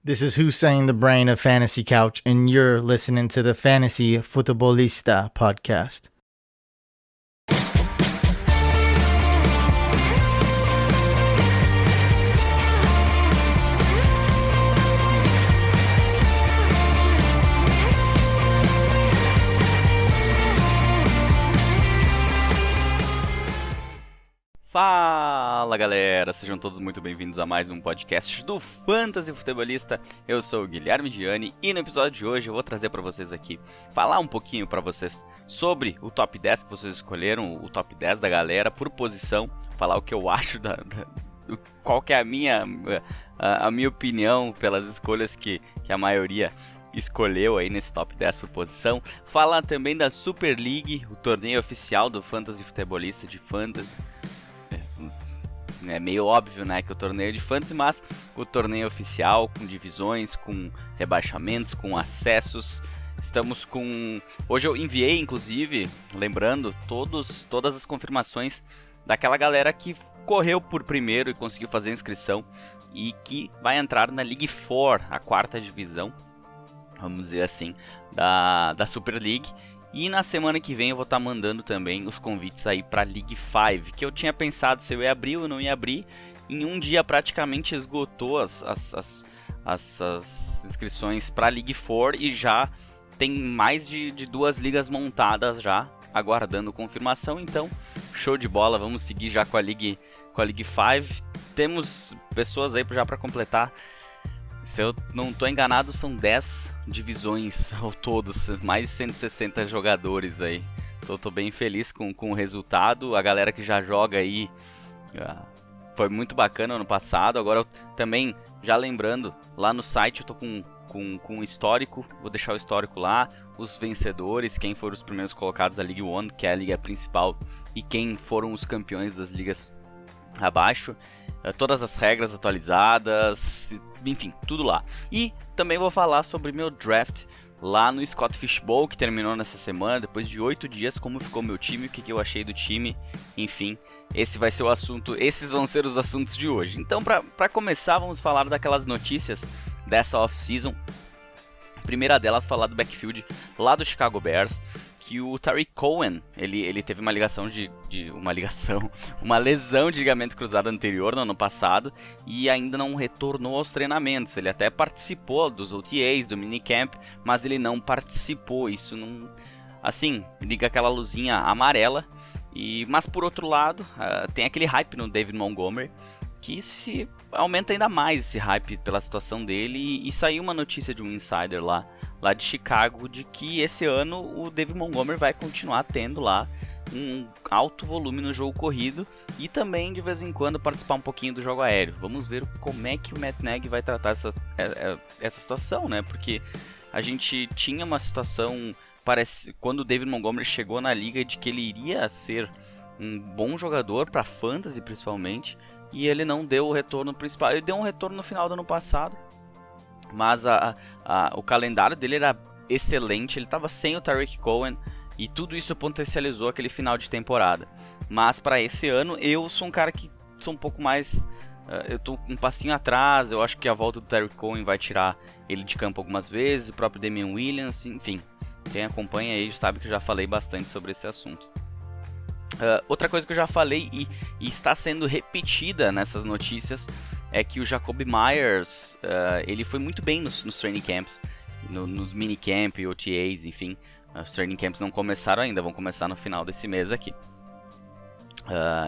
This is Hussein, the brain of Fantasy Couch, and you're listening to the Fantasy Futebolista podcast. Fala galera, sejam todos muito bem-vindos a mais um podcast do Fantasy Futebolista. Eu sou o Guilherme Gianni e no episódio de hoje eu vou trazer para vocês aqui, falar um pouquinho para vocês sobre o top 10 que vocês escolheram, o top 10 da galera por posição, falar o que eu acho, qual que é a minha opinião pelas escolhas que a maioria escolheu aí nesse top 10 por posição. Falar também da Super League, o torneio oficial do Fantasy Futebolista de Fantasy. É meio óbvio, né, que o torneio de fantasy, mas o torneio oficial, com divisões, com rebaixamentos, com acessos. Estamos com... Hoje eu enviei, inclusive, lembrando, todas as confirmações daquela galera que correu por primeiro e conseguiu fazer a inscrição e que vai entrar na League 4, a quarta divisão, vamos dizer assim, da Super League. E na semana que vem eu vou estar mandando também os convites aí para League 5, que eu tinha pensado se eu ia abrir ou não ia abrir. Em um dia praticamente esgotou as inscrições para League 4 e já tem mais de 2 ligas montadas já, aguardando confirmação. Então, show de bola, vamos seguir já com a League 5. Temos pessoas aí já para completar. Se eu não estou enganado, são 10 divisões ao todo, mais de 160 jogadores aí. Então, estou bem feliz com o resultado. A galera que já joga aí foi muito bacana ano passado. Agora, eu também, já lembrando, lá no site eu estou com um histórico. Vou deixar o histórico lá. Os vencedores, quem foram os primeiros colocados da League One, que é a liga principal, e quem foram os campeões das ligas abaixo. Todas as regras atualizadas, enfim, tudo lá. E também vou falar sobre meu draft lá no Scott Fishbowl, que terminou nessa semana, depois de 8 dias, como ficou meu time, o que eu achei do time, enfim, esse vai ser o assunto, esses vão ser os assuntos de hoje. Então, para começar, vamos falar daquelas notícias dessa off-season. A primeira delas, falar do backfield lá do Chicago Bears, que o Tariq Cohen, ele teve uma lesão de ligamento cruzado anterior no ano passado e ainda não retornou aos treinamentos. Ele até participou dos OTAs, do minicamp, mas ele não participou. Isso não... Assim, liga aquela luzinha amarela. Mas por outro lado, tem aquele hype no David Montgomery, que se aumenta ainda mais esse hype pela situação dele. E saiu uma notícia de um insider lá de Chicago, de que esse ano o David Montgomery vai continuar tendo lá um alto volume no jogo corrido e também de vez em quando participar um pouquinho do jogo aéreo. Vamos ver como é que o Matt Nagy vai tratar essa situação, né? Porque a gente tinha uma situação, quando o David Montgomery chegou na liga, de que ele iria ser um bom jogador para fantasy principalmente, e ele não deu o retorno principal. Ele deu um retorno no final do ano passado, mas o calendário dele era excelente. Ele estava sem o Tariq Cohen e tudo isso potencializou aquele final de temporada. Mas para esse ano eu sou um cara que sou um pouco mais... eu estou um passinho atrás. Eu acho que a volta do Tariq Cohen vai tirar ele de campo algumas vezes, o próprio Damian Williams, enfim. Quem acompanha aí sabe que eu já falei bastante sobre esse assunto. Outra coisa que eu já falei e está sendo repetida nessas notícias é que o Jacoby Myers, ele foi muito bem nos training camps, nos minicamp, OTAs, enfim. Os training camps não começaram ainda, vão começar no final desse mês aqui.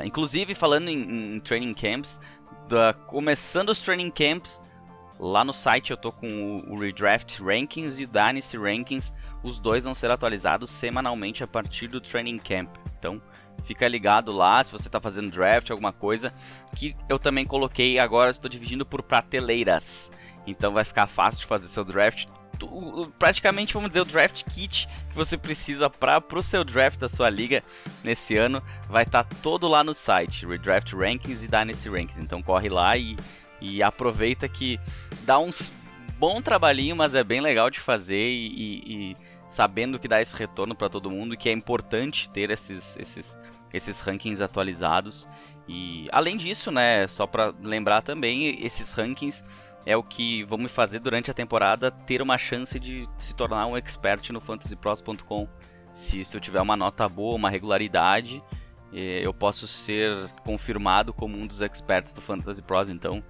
Inclusive, falando em training camps, começando os training camps, lá no site eu tô com o Redraft Rankings e o Dynasty Rankings. Os dois vão ser atualizados semanalmente a partir do training camp. Então, fica ligado lá se você está fazendo draft, alguma coisa, que eu também coloquei. Agora estou dividindo por prateleiras, então vai ficar fácil de fazer seu draft. Praticamente, vamos dizer, o draft kit que você precisa para o seu draft da sua liga nesse ano vai estar todo lá no site, Redraft Rankings e Dynasty Rankings. Então corre lá e aproveita, que dá um bom trabalhinho, mas é bem legal de fazer e sabendo que dá esse retorno para todo mundo, que é importante ter esses rankings atualizados. E além disso, né, só para lembrar também, esses rankings é o que vão me fazer durante a temporada ter uma chance de se tornar um expert no fantasypros.com. Se eu tiver uma nota boa, uma regularidade, eu posso ser confirmado como um dos experts do Fantasy Pros, então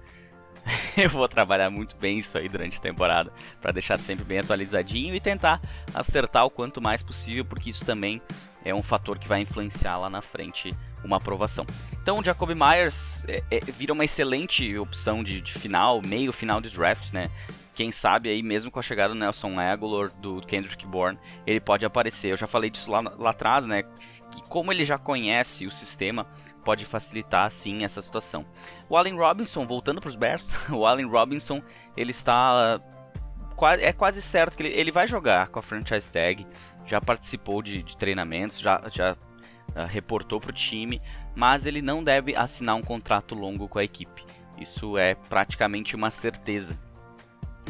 eu vou trabalhar muito bem isso aí durante a temporada, para deixar sempre bem atualizadinho e tentar acertar o quanto mais possível, porque isso também é um fator que vai influenciar lá na frente uma aprovação. Então o Jakobi Meyers vira uma excelente opção de final, meio final de draft, né? Quem sabe aí, mesmo com a chegada do Nelson Agholor, do Kendrick Bourne, ele pode aparecer. Eu já falei disso lá atrás, né? Que como ele já conhece o sistema, pode facilitar, sim, essa situação. O Allen Robinson, voltando para os Bears, o Allen Robinson, ele está... É quase certo que ele vai jogar com a franchise tag, já participou de treinamentos, já reportou para o time, mas ele não deve assinar um contrato longo com a equipe. Isso é praticamente uma certeza.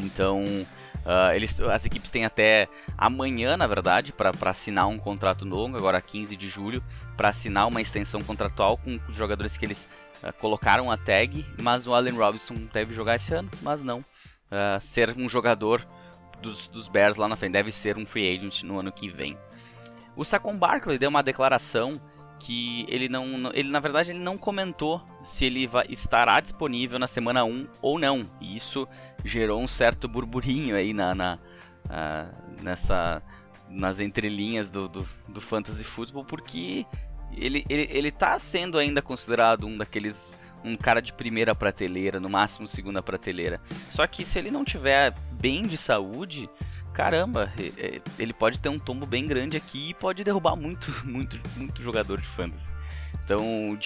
Então, as equipes têm até amanhã, na verdade, para assinar um contrato longo, agora 15 de julho, para assinar uma extensão contratual com os jogadores que eles colocaram a tag, mas o Allen Robinson deve jogar esse ano, mas não ser um jogador dos Bears lá na frente, deve ser um free agent no ano que vem. O Saquon Barkley deu uma declaração que ele na verdade ele não comentou se ele estará disponível na semana 1 ou não, e isso gerou um certo burburinho aí nas entrelinhas do Fantasy Football, porque ele tá sendo ainda considerado um cara de primeira prateleira, no máximo segunda prateleira. Só que se ele não tiver bem de saúde, caramba, ele pode ter um tombo bem grande aqui e pode derrubar muito jogador de fantasy. Então,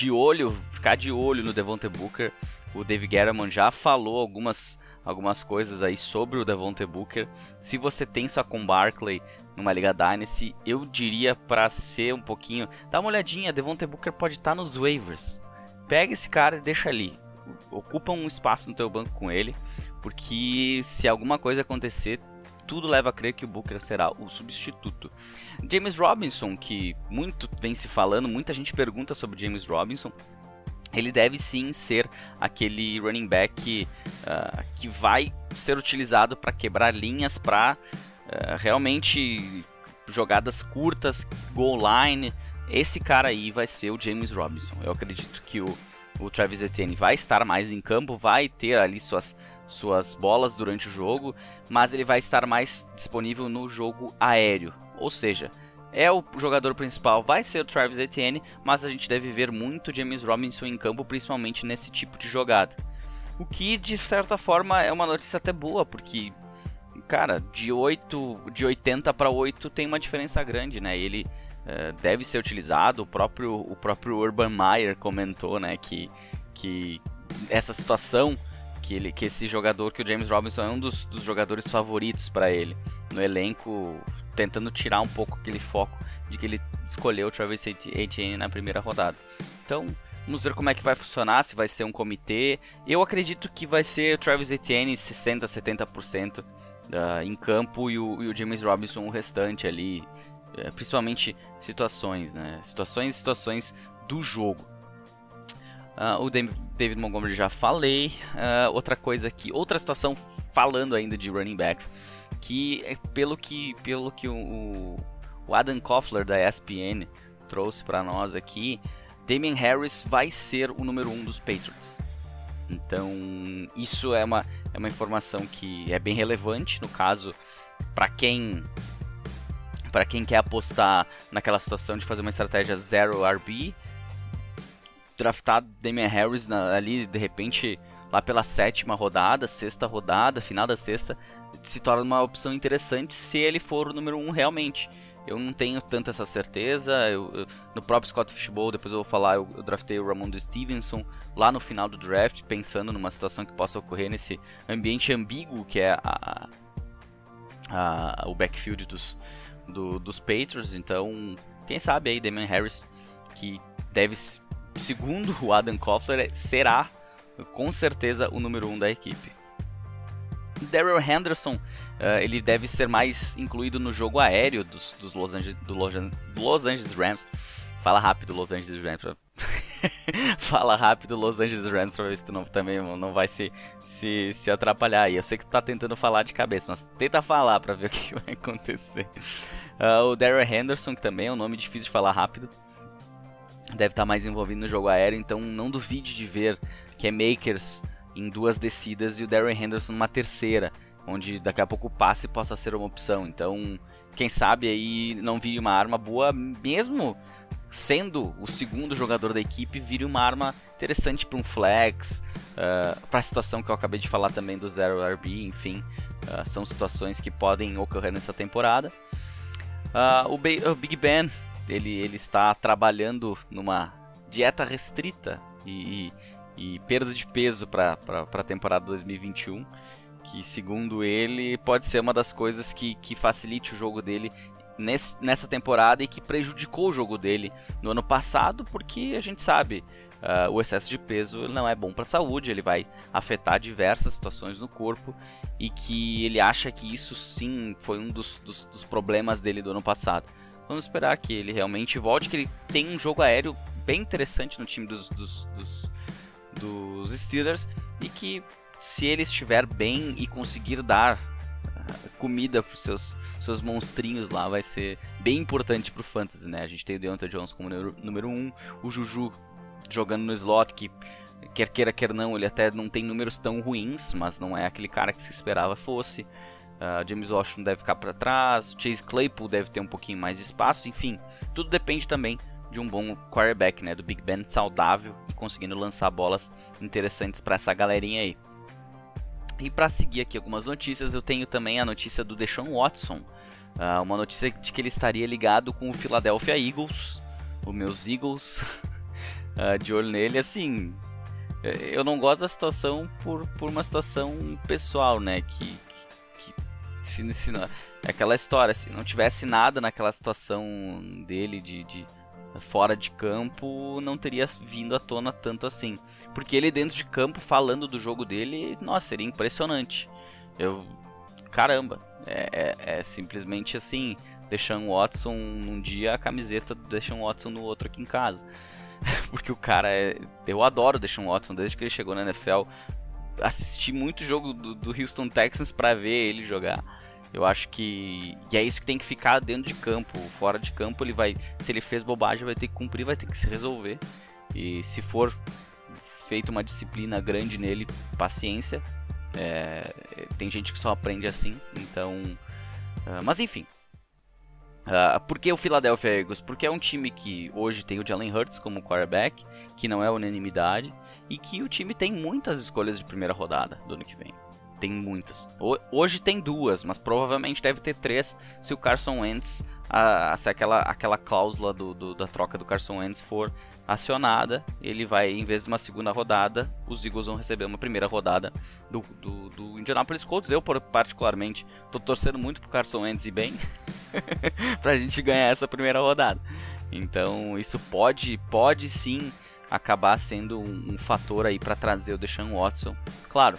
ficar de olho no Devontae Booker. O Dave Gettleman já falou algumas coisas aí sobre o Devontae Booker. Se você tem Saquon Barkley numa Liga Dynasty, eu diria para ser um pouquinho... Dá uma olhadinha, Devontae Booker pode estar nos waivers. Pega esse cara e deixa ali. Ocupa um espaço no teu banco com ele, porque se alguma coisa acontecer, tudo leva a crer que o Booker será o substituto. James Robinson, que muito vem se falando, muita gente pergunta sobre James Robinson. Ele deve sim ser aquele running back que vai ser utilizado para quebrar linhas, para realmente jogadas curtas, goal line. Esse cara aí vai ser o James Robinson. Eu acredito que o Travis Etienne vai estar mais em campo, vai ter ali suas bolas durante o jogo, mas ele vai estar mais disponível no jogo aéreo. Ou seja, o jogador principal vai ser o Travis Etienne, mas a gente deve ver muito James Robinson em campo, principalmente nesse tipo de jogada. O que, de certa forma, é uma notícia até boa, porque, cara, de 80 para 8 tem uma diferença grande, né? Ele deve ser utilizado. O próprio Urban Meyer comentou, né, que essa situação, que esse jogador, que o James Robinson é um dos jogadores favoritos para ele no elenco, tentando tirar um pouco aquele foco de que ele escolheu o Travis Etienne na primeira rodada. Então, vamos ver como é que vai funcionar, se vai ser um comitê. Eu acredito que vai ser o Travis Etienne 60%, 70% em campo e o James Robinson o restante ali, principalmente situações, né? Situações do jogo. O David Montgomery já falei. Outra coisa aqui, outra situação, falando ainda de running backs, que pelo que o Adam Koffler da ESPN trouxe para nós aqui, Damien Harris vai ser o número 1 dos Patriots. Então isso é uma informação que é bem relevante, no caso, para quem quer apostar naquela situação de fazer uma estratégia 0 RB, draftar Damien Harris ali, de repente, lá pela 7ª rodada, 6ª rodada, final da 6ª, se torna uma opção interessante se ele for o número 1 realmente. Eu não tenho tanta essa certeza. No próprio Scott Fishbowl, depois eu vou falar, eu draftei o Ramondre Stevenson lá no final do draft, pensando numa situação que possa ocorrer nesse ambiente ambíguo que é o backfield dos Patriots. Então, quem sabe aí Damien Harris, que deve, segundo o Adam Koffler, será com certeza o número 1 da equipe. Darrell Henderson, ele deve ser mais incluído no jogo aéreo do Los Angeles Rams. Fala rápido, Los Angeles Rams, Fala rápido Los Angeles Rams pra ver se tu também não vai se atrapalhar aí. Eu sei que tu tá tentando falar de cabeça, mas tenta falar pra ver o que vai acontecer. O Darrell Henderson, que também é um nome difícil de falar rápido, deve estar mais envolvido no jogo aéreo, então não duvide de ver Makers em 2 descidas e o Darrell Henderson numa terceira, onde daqui a pouco o passe possa ser uma opção. Então, quem sabe aí não vire uma arma boa, mesmo sendo o segundo jogador da equipe, vire uma arma interessante para um flex, para a situação que eu acabei de falar também do Zero RB, enfim, são situações que podem ocorrer nessa temporada. O Big Ben, ele está trabalhando numa dieta restrita e perda de peso para a temporada 2021, que segundo ele pode ser uma das coisas que facilite o jogo dele nessa temporada e que prejudicou o jogo dele no ano passado, porque a gente sabe, o excesso de peso não é bom para a saúde, ele vai afetar diversas situações no corpo, e que ele acha que isso sim foi um dos problemas dele do ano passado. Vamos esperar que ele realmente volte, que ele tem um jogo aéreo bem interessante no time dos Steelers, e que se ele estiver bem e conseguir dar comida para os seus monstrinhos lá, vai ser bem importante para o Fantasy, né? A gente tem o Deontay Johnson como número 1, o Juju jogando no slot, que quer queira, quer não, ele até não tem números tão ruins, mas não é aquele cara que se esperava fosse. James Washington deve ficar para trás, Chase Claypool deve ter um pouquinho mais de espaço, enfim, tudo depende também de um bom quarterback, né? Do Big Ben saudável e conseguindo lançar bolas interessantes para essa galerinha aí. E para seguir aqui algumas notícias, eu tenho também a notícia do Deshaun Watson, uma notícia de que ele estaria ligado com o Philadelphia Eagles, os meus Eagles, de olho nele. Assim, eu não gosto da situação por uma situação pessoal, né? Que se não, é aquela história, se não tivesse nada naquela situação dele de fora de campo, não teria vindo à tona tanto assim. Porque ele dentro de campo, falando do jogo dele, nossa, seria impressionante. Caramba, é simplesmente assim, Deshaun Watson num dia, a camiseta do Deshaun Watson no outro aqui em casa. Porque o cara eu adoro o Deshaun Watson, desde que ele chegou na NFL. Assisti muito jogo do Houston Texans pra ver ele jogar. Eu acho que é isso que tem que ficar dentro de campo. Fora de campo, ele vai, se ele fez bobagem, vai ter que cumprir, vai ter que se resolver. E se for feita uma disciplina grande nele, paciência. Tem gente que só aprende assim. Então, mas enfim. Por que o Philadelphia Eagles? Porque é um time que hoje tem o Jalen Hurts como quarterback, que não é unanimidade, e que o time tem muitas escolhas de primeira rodada do ano que vem. Tem muitas. Hoje tem 2, mas provavelmente deve ter 3 se o Carson Wentz, se aquela cláusula da troca do Carson Wentz for acionada, ele vai, em vez de uma segunda rodada, os Eagles vão receber uma primeira rodada do Indianapolis Colts. Eu, particularmente, tô torcendo muito pro Carson Wentz ir bem, pra gente ganhar essa primeira rodada. Então, isso pode sim acabar sendo um fator aí para trazer o Deshaun Watson. Claro,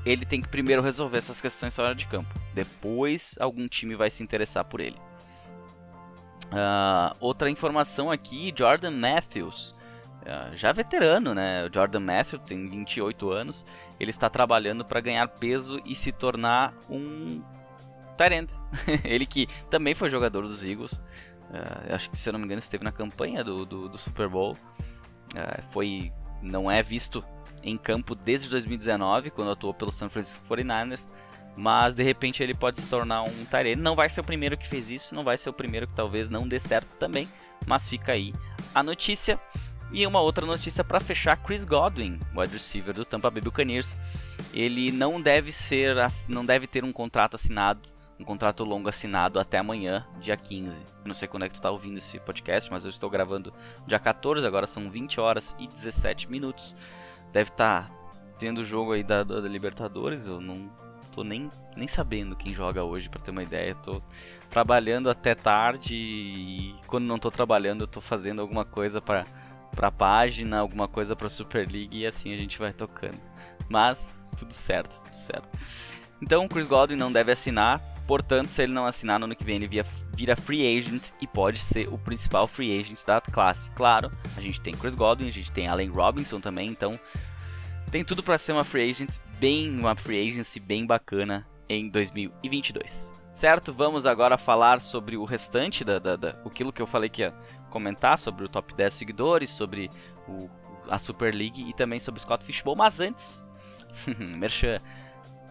ele tem que primeiro resolver essas questões fora de campo. Depois, algum time vai se interessar por ele. Outra informação aqui, Jordan Matthews, já veterano, né? O Jordan Matthews tem 28 anos. Ele está trabalhando para ganhar peso e se tornar um tight end. Ele que também foi jogador dos Eagles. Acho que, se eu não me engano, esteve na campanha do Super Bowl. Não é visto em campo desde 2019, quando atuou pelo San Francisco 49ers, mas de repente ele pode se tornar um tight end. Não vai ser o primeiro que fez isso, não vai ser o primeiro que talvez não dê certo também, mas fica aí a notícia. E uma outra notícia para fechar: Chris Godwin, wide receiver do Tampa Bay Buccaneers. Ele não deve ter um contrato longo assinado até amanhã, dia 15. Eu não sei quando é que tu tá ouvindo esse podcast, mas eu estou gravando dia 14, agora são 20 horas e 17 minutos. Deve estar tendo o jogo aí da Libertadores. Eu não tô nem sabendo quem joga hoje, pra ter uma ideia. Eu tô trabalhando até tarde e quando não tô trabalhando eu tô fazendo alguma coisa pra página, alguma coisa pra Super League, e assim a gente vai tocando. Mas tudo certo. Então o Chris Godwin não deve assinar Portanto, se ele não assinar no ano que vem, ele vira free agent e pode ser o principal free agent da classe. Claro, a gente tem Chris Godwin, a gente tem Allen Robinson também, então tem tudo para ser uma free agency bem bacana em 2022. Certo? Vamos agora falar sobre o restante aquilo que eu falei que ia comentar, sobre o top 10 seguidores, sobre a Super League e também sobre o Scott Fishbowl. Mas antes, merchan,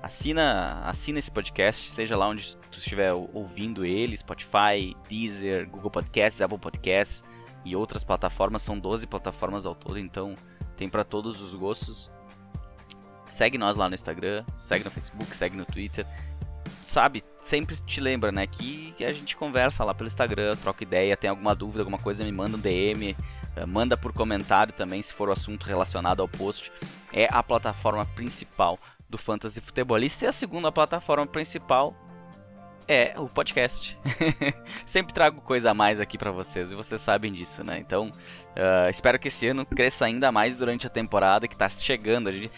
assina esse podcast, seja lá onde tu estiver ouvindo ele, Spotify, Deezer, Google Podcasts, Apple Podcasts e outras plataformas. São 12 plataformas ao todo, então tem para todos os gostos. Segue nós lá no Instagram, segue no Facebook, segue no Twitter. Sabe, sempre te lembra, né, que a gente conversa lá pelo Instagram, troca ideia, tem alguma dúvida, alguma coisa, me manda um DM, manda por comentário também, se for o assunto relacionado ao post. É a plataforma principal do Fantasy Futebolista, e a segunda plataforma principal é o podcast. Sempre trago coisa a mais aqui pra vocês, e vocês sabem disso, né? Então, espero que esse ano cresça ainda mais durante a temporada que tá chegando. A gente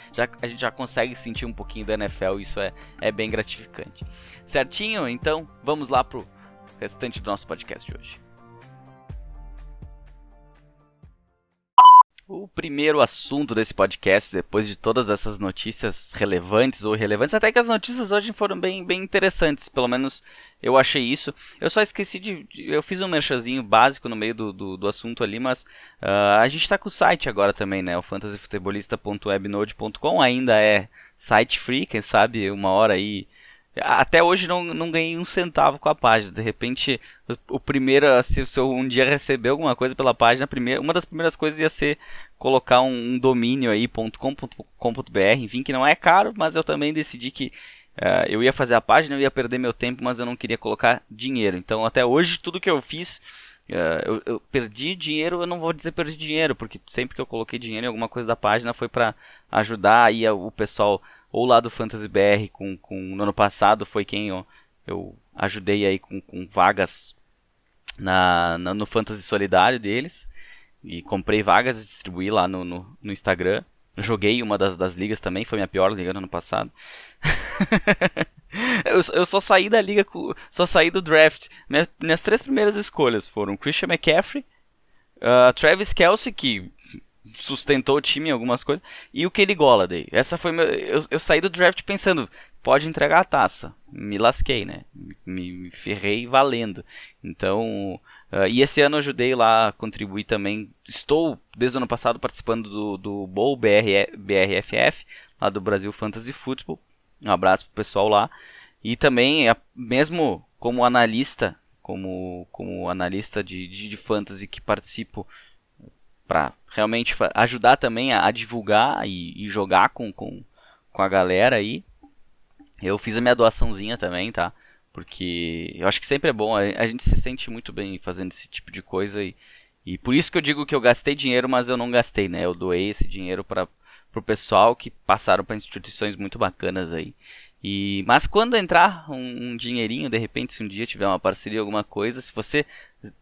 já consegue sentir um pouquinho da NFL, e isso é bem gratificante. Certinho? Então, vamos lá pro restante do nosso podcast de hoje. O primeiro assunto desse podcast, depois de todas essas notícias relevantes ou irrelevantes, até que as notícias hoje foram bem interessantes, pelo menos eu achei isso. Eu só esqueci eu fiz um merchanzinho básico no meio do assunto ali, mas a gente está com o site agora também, né? O fantasyfutebolista.webnode.com ainda é site free, quem sabe uma hora aí. Até hoje não ganhei um centavo com a página. De repente, o primeiro, se eu um dia receber alguma coisa pela página, uma das primeiras coisas ia ser colocar um domínio aí, .com.br, enfim, que não é caro, mas eu também decidi que eu ia fazer a página, eu ia perder meu tempo, mas eu não queria colocar dinheiro. Então, até hoje, tudo que eu fiz, eu perdi dinheiro. Eu não vou dizer perdi dinheiro, porque sempre que eu coloquei dinheiro em alguma coisa da página foi para ajudar aí o pessoal, ou lá do Fantasy BR, no ano passado foi quem eu ajudei aí com vagas no Fantasy Solidário deles, e comprei vagas e distribuí lá no Instagram. Joguei uma das ligas também, foi minha pior liga no ano passado. Eu só saí da liga, só saí do draft. Minhas 3 primeiras escolhas foram Christian McCaffrey, Travis Kelce, que sustentou o time em algumas coisas, e o Kenny Golladay. Essa foi eu saí do draft pensando, pode entregar a taça. Me lasquei, né? Me ferrei valendo. Então, e esse ano eu ajudei lá a contribuir também. Estou, desde o ano passado, participando do Bowl BRFF, lá do Brasil Fantasy Football. Um abraço pro pessoal lá. E também, mesmo como analista, como analista de fantasy que participo, para realmente ajudar também a divulgar e jogar com a galera aí. Eu fiz a minha doaçãozinha também, tá? Porque eu acho que sempre é bom, a gente se sente muito bem fazendo esse tipo de coisa, e por isso que eu digo que eu gastei dinheiro, mas eu não gastei, né? Eu doei esse dinheiro para o pessoal que passaram para instituições muito bacanas aí. Mas quando entrar um dinheirinho, de repente, se um dia tiver uma parceria, alguma coisa, se você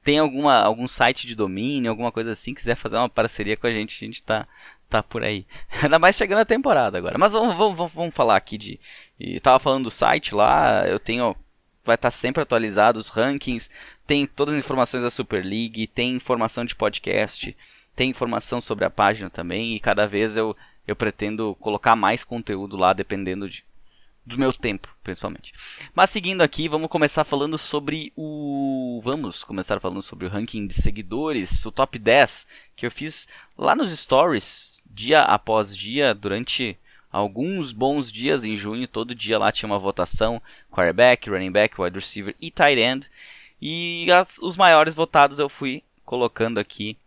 tem algum site de domínio, alguma coisa assim, quiser fazer uma parceria com a gente tá por aí. Ainda mais chegando a temporada agora. Mas vamos falar aqui eu tava falando do site lá, vai estar sempre atualizado os rankings, tem todas as informações da Super League, tem informação de podcast, tem informação sobre a página também, e cada vez eu pretendo colocar mais conteúdo lá, dependendo do meu tempo, principalmente. Mas seguindo aqui, vamos começar falando sobre o ranking de seguidores, o top 10, que eu fiz lá nos stories, dia após dia, durante alguns bons dias em junho. Todo dia lá tinha uma votação: quarterback, running back, wide receiver e tight end. E os maiores votados eu fui colocando aqui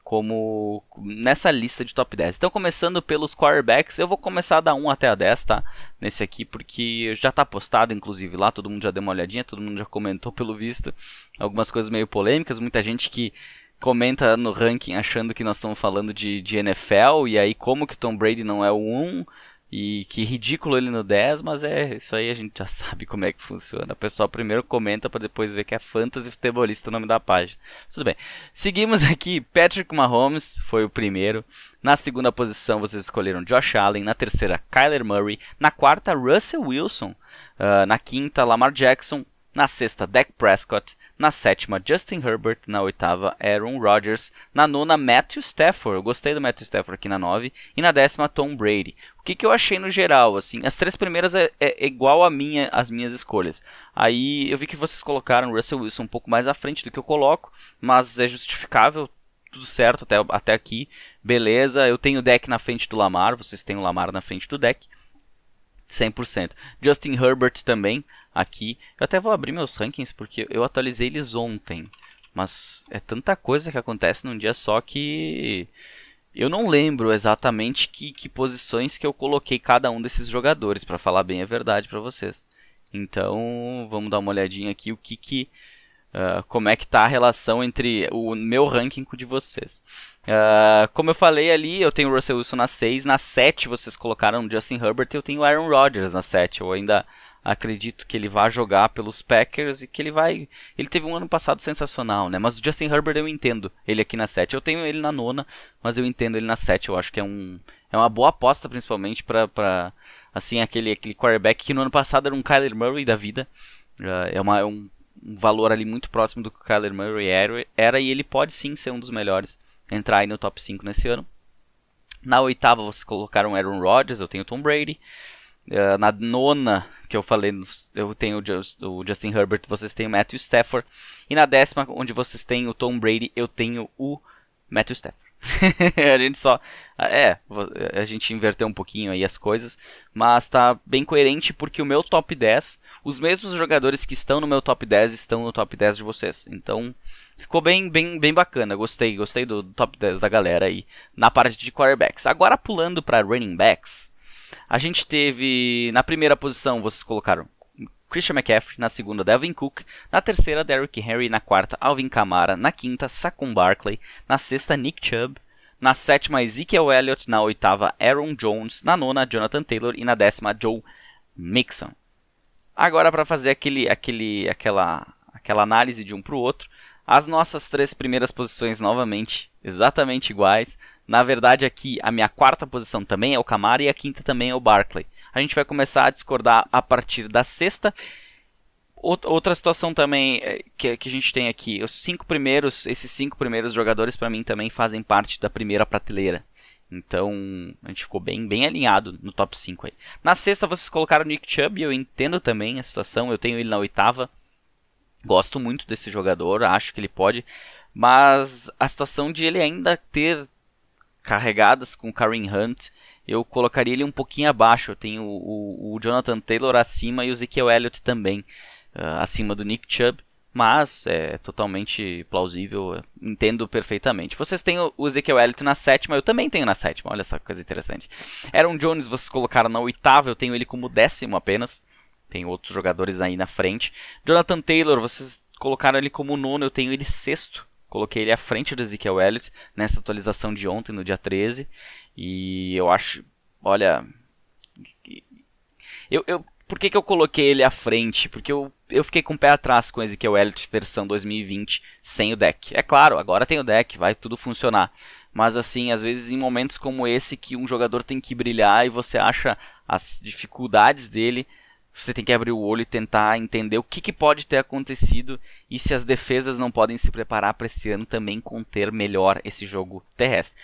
como nessa lista de top 10. Então, começando pelos quarterbacks, eu vou começar da 1 até a 10, tá? Nesse aqui, porque já tá postado, inclusive, lá, todo mundo já deu uma olhadinha, todo mundo já comentou, pelo visto, algumas coisas meio polêmicas, muita gente que comenta no ranking achando que nós estamos falando de NFL, e aí como que Tom Brady não é o 1, e que ridículo ele no 10, mas isso aí a gente já sabe como é que funciona. O pessoal primeiro comenta para depois ver que é Fantasy Futebolista o nome da página. Tudo bem. Seguimos aqui, Patrick Mahomes foi o primeiro. Na segunda posição, vocês escolheram Josh Allen. Na terceira, Kyler Murray. Na quarta, Russell Wilson. Na quinta, Lamar Jackson. Na sexta, Dak Prescott. Na sétima, Justin Herbert. Na oitava, Aaron Rodgers. Na nona, Matthew Stafford. Eu gostei do Matthew Stafford aqui na 9. E na décima, Tom Brady. O que eu achei no geral? Assim, as três primeiras é igual às minhas escolhas. Aí eu vi que vocês colocaram o Russell Wilson um pouco mais à frente do que eu coloco. Mas é justificável. Tudo certo até aqui. Beleza. Eu tenho o Dak na frente do Lamar. Vocês têm o Lamar na frente do Dak. 100%. Justin Herbert também aqui. Eu até vou abrir meus rankings porque eu atualizei eles ontem. Mas é tanta coisa que acontece num dia só que eu não lembro exatamente que posições que eu coloquei cada um desses jogadores, para falar bem a verdade para vocês. Então vamos dar uma olhadinha aqui como é que tá a relação entre o meu ranking com o de vocês. Como eu falei ali, eu tenho o Russell Wilson na 6. Na 7 vocês colocaram o Justin Herbert e eu tenho o Aaron Rodgers na 7. Eu ainda acredito que ele vai jogar pelos Packers e que ele vai... Ele teve um ano passado sensacional, né? Mas o Justin Herbert eu entendo ele aqui na 7. Eu tenho ele na 9ª, mas eu entendo ele na 7. Eu acho que é uma boa aposta, principalmente para assim, aquele quarterback que no ano passado era um Kyler Murray da vida. Um valor ali muito próximo do que o Kyler Murray era, e ele pode sim ser um dos melhores, entrar aí no top 5 nesse ano. Na 8ª vocês colocaram Aaron Rodgers, eu tenho o Tom Brady. Na 9ª, que eu falei, eu tenho o Justin Herbert, vocês têm o Matthew Stafford. E na 10ª, onde vocês têm o Tom Brady, eu tenho o Matthew Stafford. A gente inverteu um pouquinho aí as coisas, mas tá bem coerente porque o meu top 10, os mesmos jogadores que estão no meu top 10 estão no top 10 de vocês. Então ficou bem bacana, gostei do top 10 da galera aí na parte de quarterbacks. Agora pulando para running backs, a gente teve na primeira posição, vocês colocaram Christian McCaffrey, na segunda Dalvin Cook, na terceira Derrick Henry, na quarta Alvin Kamara, na quinta Saquon Barkley, na sexta Nick Chubb, na sétima Ezekiel Elliott, na oitava Aaron Jones, na nona Jonathan Taylor e na 10ª Joe Mixon. Agora para fazer aquela análise de um para o outro, as nossas três primeiras posições novamente exatamente iguais. Na verdade aqui a minha quarta posição também é o Kamara e a quinta também é o Barkley. A gente vai começar a discordar a partir da sexta. Outra situação também que a gente tem aqui, esses 5 primeiros jogadores para mim também fazem parte da primeira prateleira. Então a gente ficou bem alinhado no top 5 aí. Na sexta vocês colocaram o Nick Chubb, eu entendo também a situação, eu tenho ele na 8ª. Gosto muito desse jogador, acho que ele pode, mas a situação de ele ainda ter carregadas com o Kareem Hunt, eu colocaria ele um pouquinho abaixo. Eu tenho o Jonathan Taylor acima e o Ezekiel Elliott também acima do Nick Chubb, mas é totalmente plausível, entendo perfeitamente. Vocês têm o Ezekiel Elliott na 7ª, eu também tenho na 7ª, olha só que coisa interessante. Aaron Jones vocês colocaram na 8ª, eu tenho ele como 10º apenas, tem outros jogadores aí na frente. Jonathan Taylor vocês colocaram ele como 9º, eu tenho ele 6º. Coloquei ele à frente do Ezekiel Elliott nessa atualização de ontem, no dia 13. E eu acho... Olha... Por que eu coloquei ele à frente? Porque eu fiquei com o pé atrás com o Ezekiel Elliott versão 2020 sem o deck. É claro, agora tem o deck, vai tudo funcionar. Mas assim, às vezes em momentos como esse que um jogador tem que brilhar e você acha as dificuldades dele... Você tem que abrir o olho e tentar entender o que pode ter acontecido e se as defesas não podem se preparar para esse ano também conter melhor esse jogo terrestre.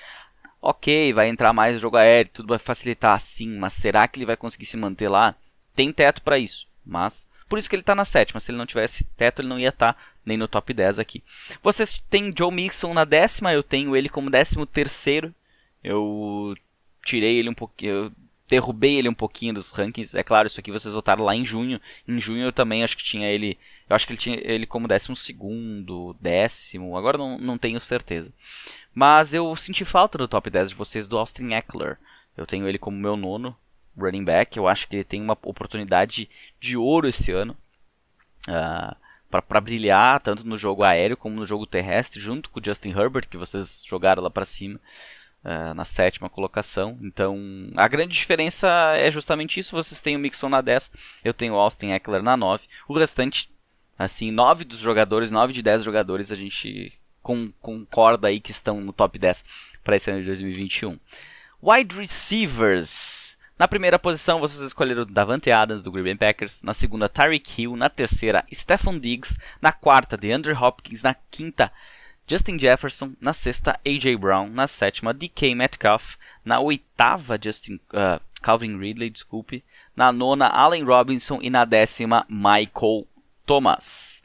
Ok, vai entrar mais jogo aéreo, tudo vai facilitar, sim, mas será que ele vai conseguir se manter lá? Tem teto para isso, mas por isso que ele está na 7ª. Se ele não tivesse teto, ele não ia estar nem no top 10 aqui. Vocês têm Joe Mixon na 10ª, eu tenho ele como 13º. Eu tirei ele um pouquinho... Derrubei ele um pouquinho dos rankings. É claro, isso aqui vocês votaram lá em junho. Em junho eu também acho que tinha ele... Eu acho que ele tinha ele como 12º, 10º. Agora não tenho certeza. Mas eu senti falta do top 10 de vocês do Austin Eckler. Eu tenho ele como meu 9º running back. Eu acho que ele tem uma oportunidade de ouro esse ano. Para brilhar, tanto no jogo aéreo como no jogo terrestre. Junto com o Justin Herbert, que vocês jogaram lá para cima. Na 7ª colocação. Então a grande diferença é justamente isso. Vocês têm o Mixon na 10, eu tenho o Austin Eckler na 9. O restante, assim, 9 de 10 jogadores a gente concorda aí que estão no top 10. para esse ano de 2021. Wide receivers. Na primeira posição, vocês escolheram Davante Adams, do Green Bay Packers. Na segunda, Tyreek Hill. Na terceira, Stephon Diggs. Na quarta, DeAndre Hopkins. Na quinta, Justin Jefferson. Na sexta, A.J. Brown. Na sétima, DK Metcalf. Na oitava, Calvin Ridley, desculpe. Na nona, Allen Robinson. E na décima, Michael Thomas.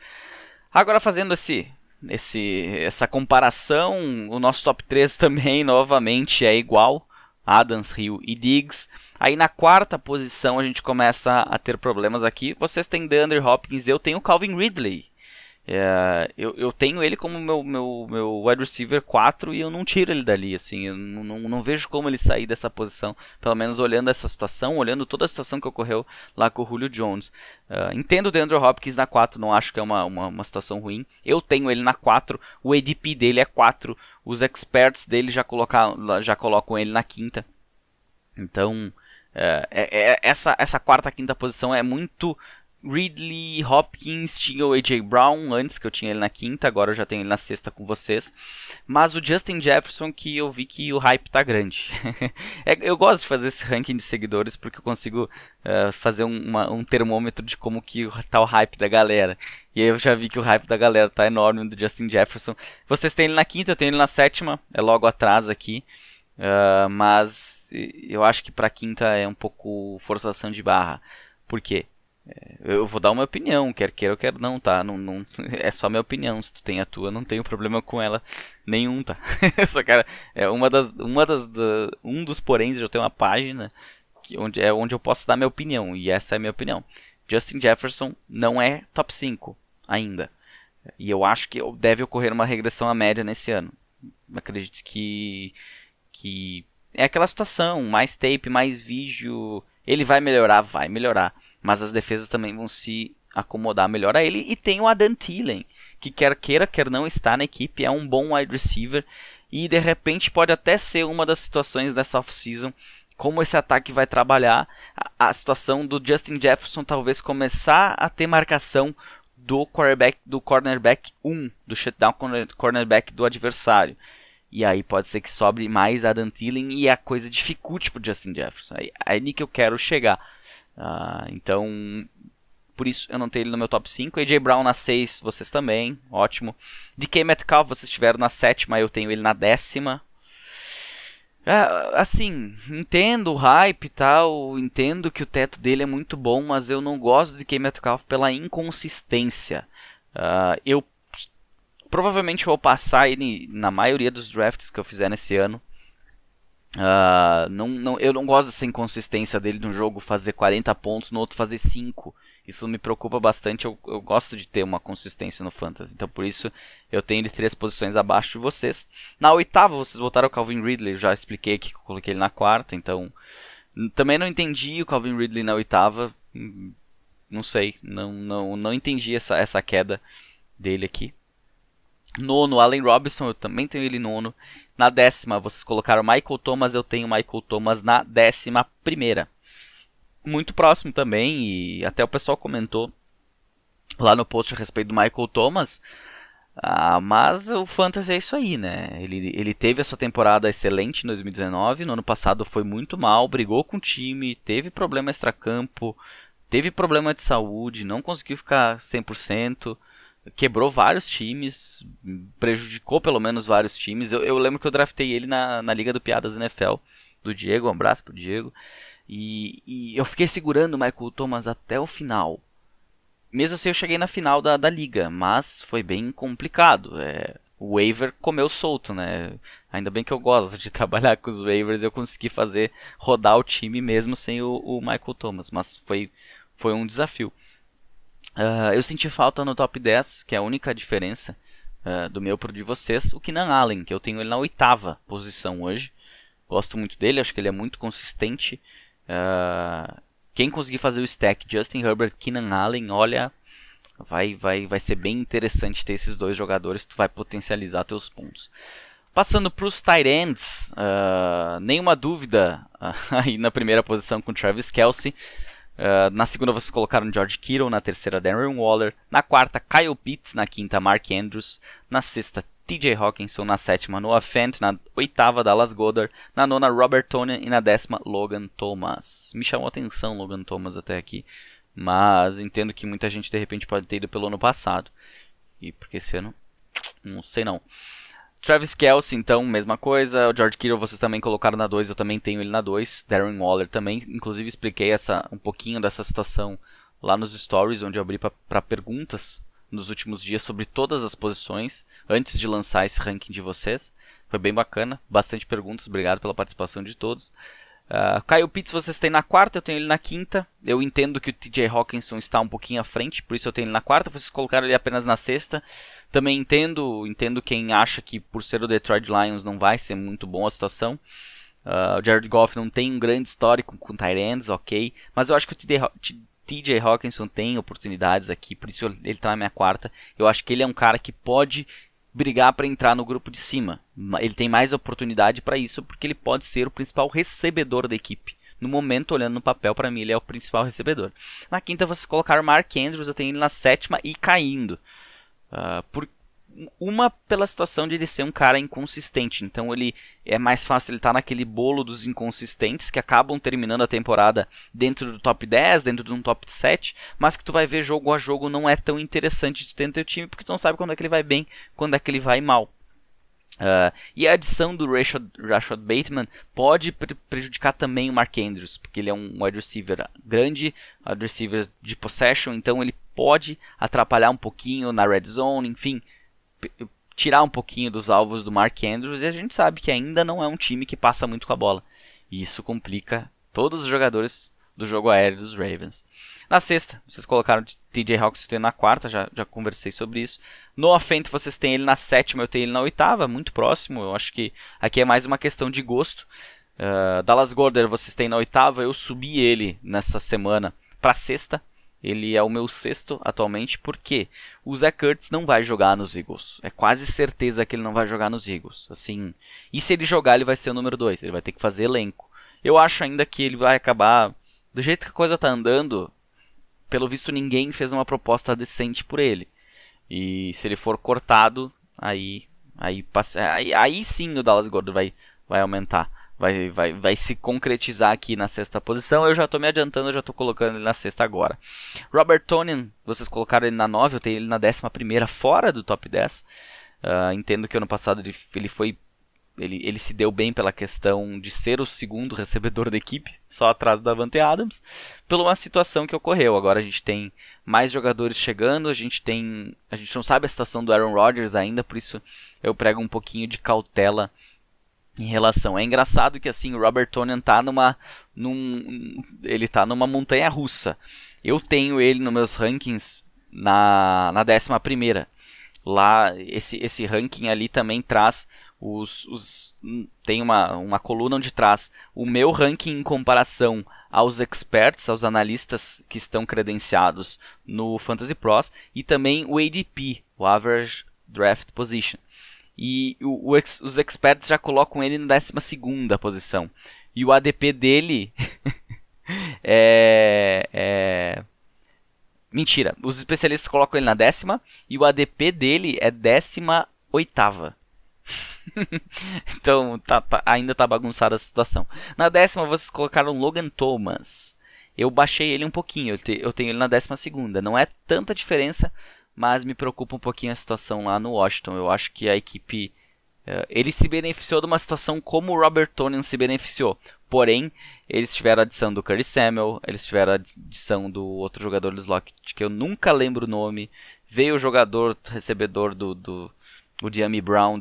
Agora fazendo essa comparação, o nosso top 3 também, novamente, é igual. Adams, Hill e Diggs. Aí na quarta posição a gente começa a ter problemas aqui. Vocês têm DeAndre Hopkins, eu tenho Calvin Ridley. Eu tenho ele como meu wide receiver 4 e eu não tiro ele dali. Assim, eu não vejo como ele sair dessa posição. Pelo menos olhando essa situação, olhando toda a situação que ocorreu lá com o Julio Jones. Entendo o DeAndre Hopkins na 4, não acho que é uma situação ruim. Eu tenho ele na 4, o ADP dele é 4, os experts dele já colocam ele na 5ª. Então, essa quarta, quinta posição é muito Ridley, Hopkins, tinha o A.J. Brown antes, que eu tinha ele na 5ª, agora eu já tenho ele na 6ª com vocês. Mas o Justin Jefferson, que eu vi que o hype tá grande. Eu gosto de fazer esse ranking de seguidores porque eu consigo fazer um termômetro de como que tá o hype da galera. E aí eu já vi que o hype da galera tá enorme do Justin Jefferson. Vocês têm ele na 5ª, eu tenho ele na 7ª, é logo atrás aqui. Mas eu acho que pra 5ª é um pouco forçação de barra. Por quê? Eu vou dar uma opinião, quer queira ou quer não, tá? Não, é só minha opinião. Se tu tem a tua, não tenho problema com ela nenhum, tá? Só cara, um dos poréns, eu tenho uma página onde eu posso dar minha opinião, e essa é a minha opinião. Justin Jefferson não é top 5 ainda. E eu acho que deve ocorrer uma regressão à média nesse ano. Acredito que é aquela situação, mais tape, mais vídeo, ele vai melhorar. Mas as defesas também vão se acomodar melhor a ele. E tem o Adam Thielen, que quer queira, quer não está na equipe, é um bom wide receiver. E de repente pode até ser uma das situações dessa off-season, como esse ataque vai trabalhar. A situação do Justin Jefferson talvez começar a ter marcação do cornerback 1, do shutdown cornerback do adversário. E aí pode ser que sobre mais Adam Thielen e a coisa dificulte pro Justin Jefferson. Aí que eu quero chegar. Então, por isso eu não tenho ele no meu top 5. A.J. Brown na 6, vocês também, ótimo. DK Metcalf, vocês tiveram na 7ª, eu tenho ele na 10ª. Assim, entendo o hype e tal, entendo que o teto dele é muito bom, mas eu não gosto de DK Metcalf pela inconsistência. Eu provavelmente vou passar ele na maioria dos drafts que eu fizer nesse ano. Eu não gosto dessa inconsistência dele no jogo fazer 40 pontos, no outro fazer 5. Isso me preocupa bastante. Eu gosto de ter uma consistência no Fantasy. Então por isso eu tenho ele 3 posições abaixo de vocês. Na 8ª vocês botaram o Calvin Ridley. Eu já expliquei aqui que eu coloquei ele na 4ª. Então também não entendi o Calvin Ridley na 8ª. Não sei. Não entendi essa queda dele aqui. Nono, Allen Robinson, eu também tenho ele nono. Na 10ª, vocês colocaram Michael Thomas, eu tenho Michael Thomas na 11ª. Muito próximo também, e até o pessoal comentou lá no post a respeito do Michael Thomas. Mas o Fantasy é isso aí, né? Ele teve a sua temporada excelente em 2019, no ano passado foi muito mal, brigou com o time, teve problema extracampo, teve problema de saúde, não conseguiu ficar 100%. Quebrou vários times, prejudicou pelo menos vários times. Eu lembro que eu draftei ele na Liga do Piadas NFL, do Diego, um abraço pro Diego. E eu fiquei segurando o Michael Thomas até o final. Mesmo assim eu cheguei na final da Liga, mas foi bem complicado. O waiver comeu solto, né? Ainda bem que eu gosto de trabalhar com os waivers, eu consegui fazer rodar o time mesmo sem o Michael Thomas, mas foi um desafio. Eu senti falta no top 10, que é a única diferença do meu pro de vocês, o Keenan Allen, que eu tenho ele na 8ª posição hoje. Gosto muito dele, acho que ele é muito consistente. Quem conseguir fazer o stack Justin Herbert, Keenan Allen, olha, vai ser bem interessante ter esses dois jogadores, tu vai potencializar teus pontos. Passando para os tight ends, nenhuma dúvida aí na primeira posição com Travis Kelce. Na segunda vocês colocaram George Kittle, na terceira Darren Waller, na quarta Kyle Pitts, na quinta Mark Andrews, na sexta TJ Hawkinson, na sétima Noah Fant, na oitava Dallas Goedert, na nona Robert Tonyan e na décima Logan Thomas. Me chamou a atenção Logan Thomas até aqui, mas entendo que muita gente de repente pode ter ido pelo ano passado, e porque esse ano, não sei não. Travis Kelce, então, mesma coisa. O George Kittle vocês também colocaram na 2, eu também tenho ele na 2. Darren Waller também. Inclusive expliquei um pouquinho dessa situação lá nos stories, onde eu abri para perguntas nos últimos dias sobre todas as posições, antes de lançar esse ranking de vocês. Foi bem bacana, bastante perguntas, obrigado pela participação de todos. Kyle Pitts vocês têm na quarta, eu tenho ele na quinta. Eu entendo que o TJ Hawkinson está um pouquinho à frente, por isso eu tenho ele na quarta. Vocês colocaram ele apenas na sexta. Também entendo quem acha que por ser o Detroit Lions não vai ser muito bom a situação. O Jared Goff não tem um grande histórico com tight ends, ok. Mas eu acho que o TJ Hawkinson tem oportunidades aqui, por isso ele está na minha quarta. Eu acho que ele é um cara que pode brigar para entrar no grupo de cima. Ele tem mais oportunidade para isso porque ele pode ser o principal recebedor da equipe. No momento, olhando no papel, para mim ele é o principal recebedor. Na quinta vocês colocaram Mark Andrews, eu tenho ele na sétima e caindo. Pela situação de ele ser um cara inconsistente, então ele é mais fácil ele estar naquele bolo dos inconsistentes que acabam terminando a temporada dentro do top 10, dentro de um top 7, mas que tu vai ver jogo a jogo não é tão interessante de ter no teu time, porque tu não sabe quando é que ele vai bem, quando é que ele vai mal. E a adição do Rashad Bateman pode prejudicar também o Mark Andrews, porque ele é um wide receiver grande, wide receiver de possession, então ele pode atrapalhar um pouquinho na red zone, enfim, tirar um pouquinho dos alvos do Mark Andrews, e a gente sabe que ainda não é um time que passa muito com a bola. E isso complica todos os jogadores do jogo aéreo dos Ravens. Na sexta, vocês colocaram TJ Hawkinson na quarta, já conversei sobre isso. Noah Fant, vocês têm ele na sétima, eu tenho ele na oitava, muito próximo. Eu acho que aqui é mais uma questão de gosto. Dallas Goedert, vocês têm na oitava, eu subi ele nessa semana para sexta. Ele é o meu sexto atualmente, porque o Zach Ertz não vai jogar nos Eagles. É quase certeza que ele não vai jogar nos Eagles. Assim, e se ele jogar, ele vai ser o número 2. Ele vai ter que fazer elenco. Eu acho ainda que ele vai acabar... Do jeito que a coisa tá andando, pelo visto ninguém fez uma proposta decente por ele. E se ele for cortado, aí sim o Dallas Goedert vai aumentar. Vai se concretizar aqui na sexta posição. Eu já estou me adiantando, eu já estou colocando ele na sexta agora. Robert Tonyan, vocês colocaram ele na 9, eu tenho ele na 11ª, fora do top 10. Entendo que ano passado ele se deu bem pela questão de ser o segundo recebedor da equipe, só atrás do Davante Adams, pela uma situação que ocorreu. Agora a gente tem mais jogadores chegando, a gente não sabe a situação do Aaron Rodgers ainda, por isso eu prego um pouquinho de cautela em relação. É engraçado que assim o Robert Tonyan tá ele tá numa montanha russa. Eu tenho ele nos meus rankings na 11ª. Lá esse ranking ali também traz tem uma coluna onde traz o meu ranking em comparação aos experts, aos analistas que estão credenciados no Fantasy Pros, e também o ADP, o Average Draft Position. E os experts já colocam ele na 12ª posição. E o ADP dele Mentira, os especialistas colocam ele na 10ª e o ADP dele é 18ª. Então ainda tá bagunçada a situação. Na 10ª vocês colocaram Logan Thomas. Eu baixei ele um pouquinho, eu tenho ele na 12ª. Não é tanta diferença, mas me preocupa um pouquinho a situação lá no Washington. Eu acho que a equipe... ele se beneficiou de uma situação como o Robert Tonyan se beneficiou. Porém, eles tiveram a adição do Curtis Samuel, eles tiveram a adição do outro jogador do slot, que eu nunca lembro o nome. Veio o jogador recebedor o Diami Brown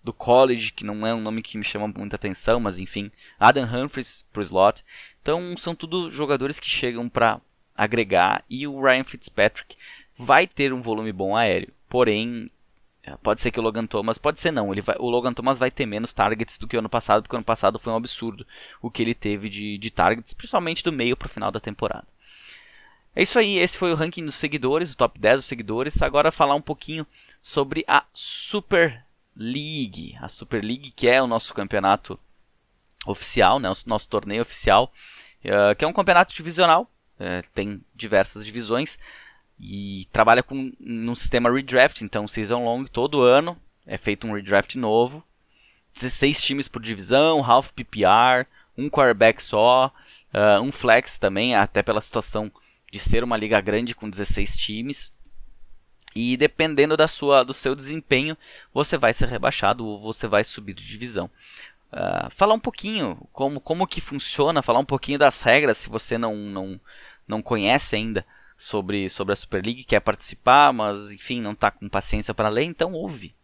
do college, que não é um nome que me chama muita atenção, mas enfim. Adam Humphries pro slot. Então, são tudo jogadores que chegam para agregar, e o Ryan Fitzpatrick vai ter um volume bom aéreo. Porém, pode ser que o Logan Thomas, pode ser não, o Logan Thomas vai ter menos targets do que o ano passado, porque o ano passado foi um absurdo o que ele teve de targets, principalmente do meio para o final da temporada. É isso aí, esse foi o ranking dos seguidores, o top 10 dos seguidores. Agora falar um pouquinho sobre a Super League. A Super League, que é o nosso campeonato oficial, né, o nosso torneio oficial, que é um campeonato divisional, tem diversas divisões e trabalha num sistema redraft, então season long, todo ano é feito um redraft novo, 16 times por divisão, half PPR, um quarterback só, um flex também, até pela situação de ser uma liga grande com 16 times. E dependendo do seu desempenho, você vai ser rebaixado ou você vai subir de divisão. Falar um pouquinho como que funciona, falar um pouquinho das regras, se você não conhece ainda sobre a Super League, quer participar, mas enfim, não está com paciência para ler, então ouve.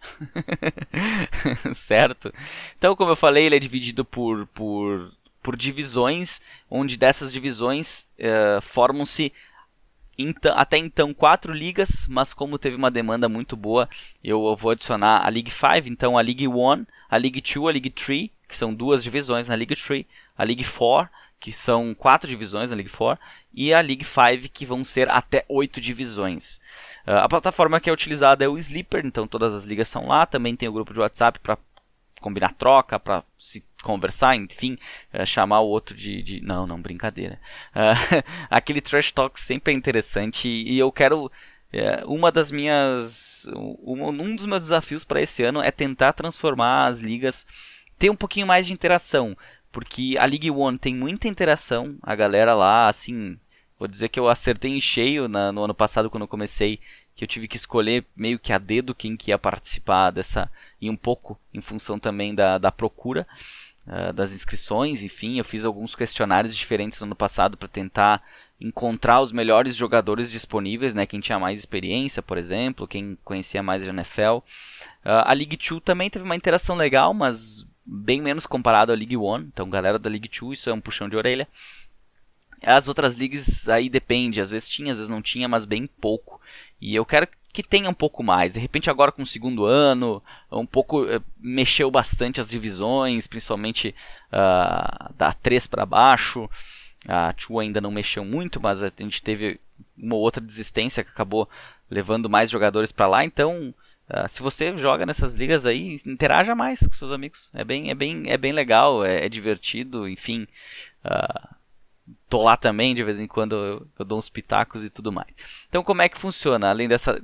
Certo? Então, como eu falei, ele é dividido por divisões, onde dessas divisões formam-se até então 4 ligas, mas como teve uma demanda muito boa, eu vou adicionar a League 5, então a League 1, a League 2, a League 3, que são 2 divisões na League 3, a League 4, que são 4 divisões na League 4, e a League 5, que vão ser até 8 divisões. A plataforma que é utilizada é o Sleeper, então todas as ligas são lá, também tem o grupo de WhatsApp para combinar troca, para se conversar, enfim, chamar o outro de... Não, brincadeira. Aquele trash talk sempre é interessante e eu quero... um dos meus desafios para esse ano é tentar transformar as ligas, ter um pouquinho mais de interação, porque a League One tem muita interação, a galera lá, assim, vou dizer que eu acertei em cheio no ano passado quando eu comecei, que eu tive que escolher meio que a dedo quem que ia participar dessa, e um pouco em função também da procura das inscrições, enfim, eu fiz alguns questionários diferentes no ano passado para tentar encontrar os melhores jogadores disponíveis, né, quem tinha mais experiência, por exemplo, quem conhecia mais de NFL. A League 2 também teve uma interação legal, mas bem menos comparado à League 1, então galera da League 2, isso é um puxão de orelha. As outras ligas aí depende, às vezes tinha, às vezes não tinha, mas bem pouco. E eu quero que tenha um pouco mais. De repente agora com o segundo ano, um pouco mexeu bastante as divisões, principalmente da 3 para baixo. A 2 ainda não mexeu muito, mas a gente teve uma outra desistência que acabou levando mais jogadores para lá. Então, se você joga nessas ligas aí, interaja mais com seus amigos. É bem legal, é divertido, enfim... tô lá também, de vez em quando eu dou uns pitacos e tudo mais. Então como é que funciona? Além dessa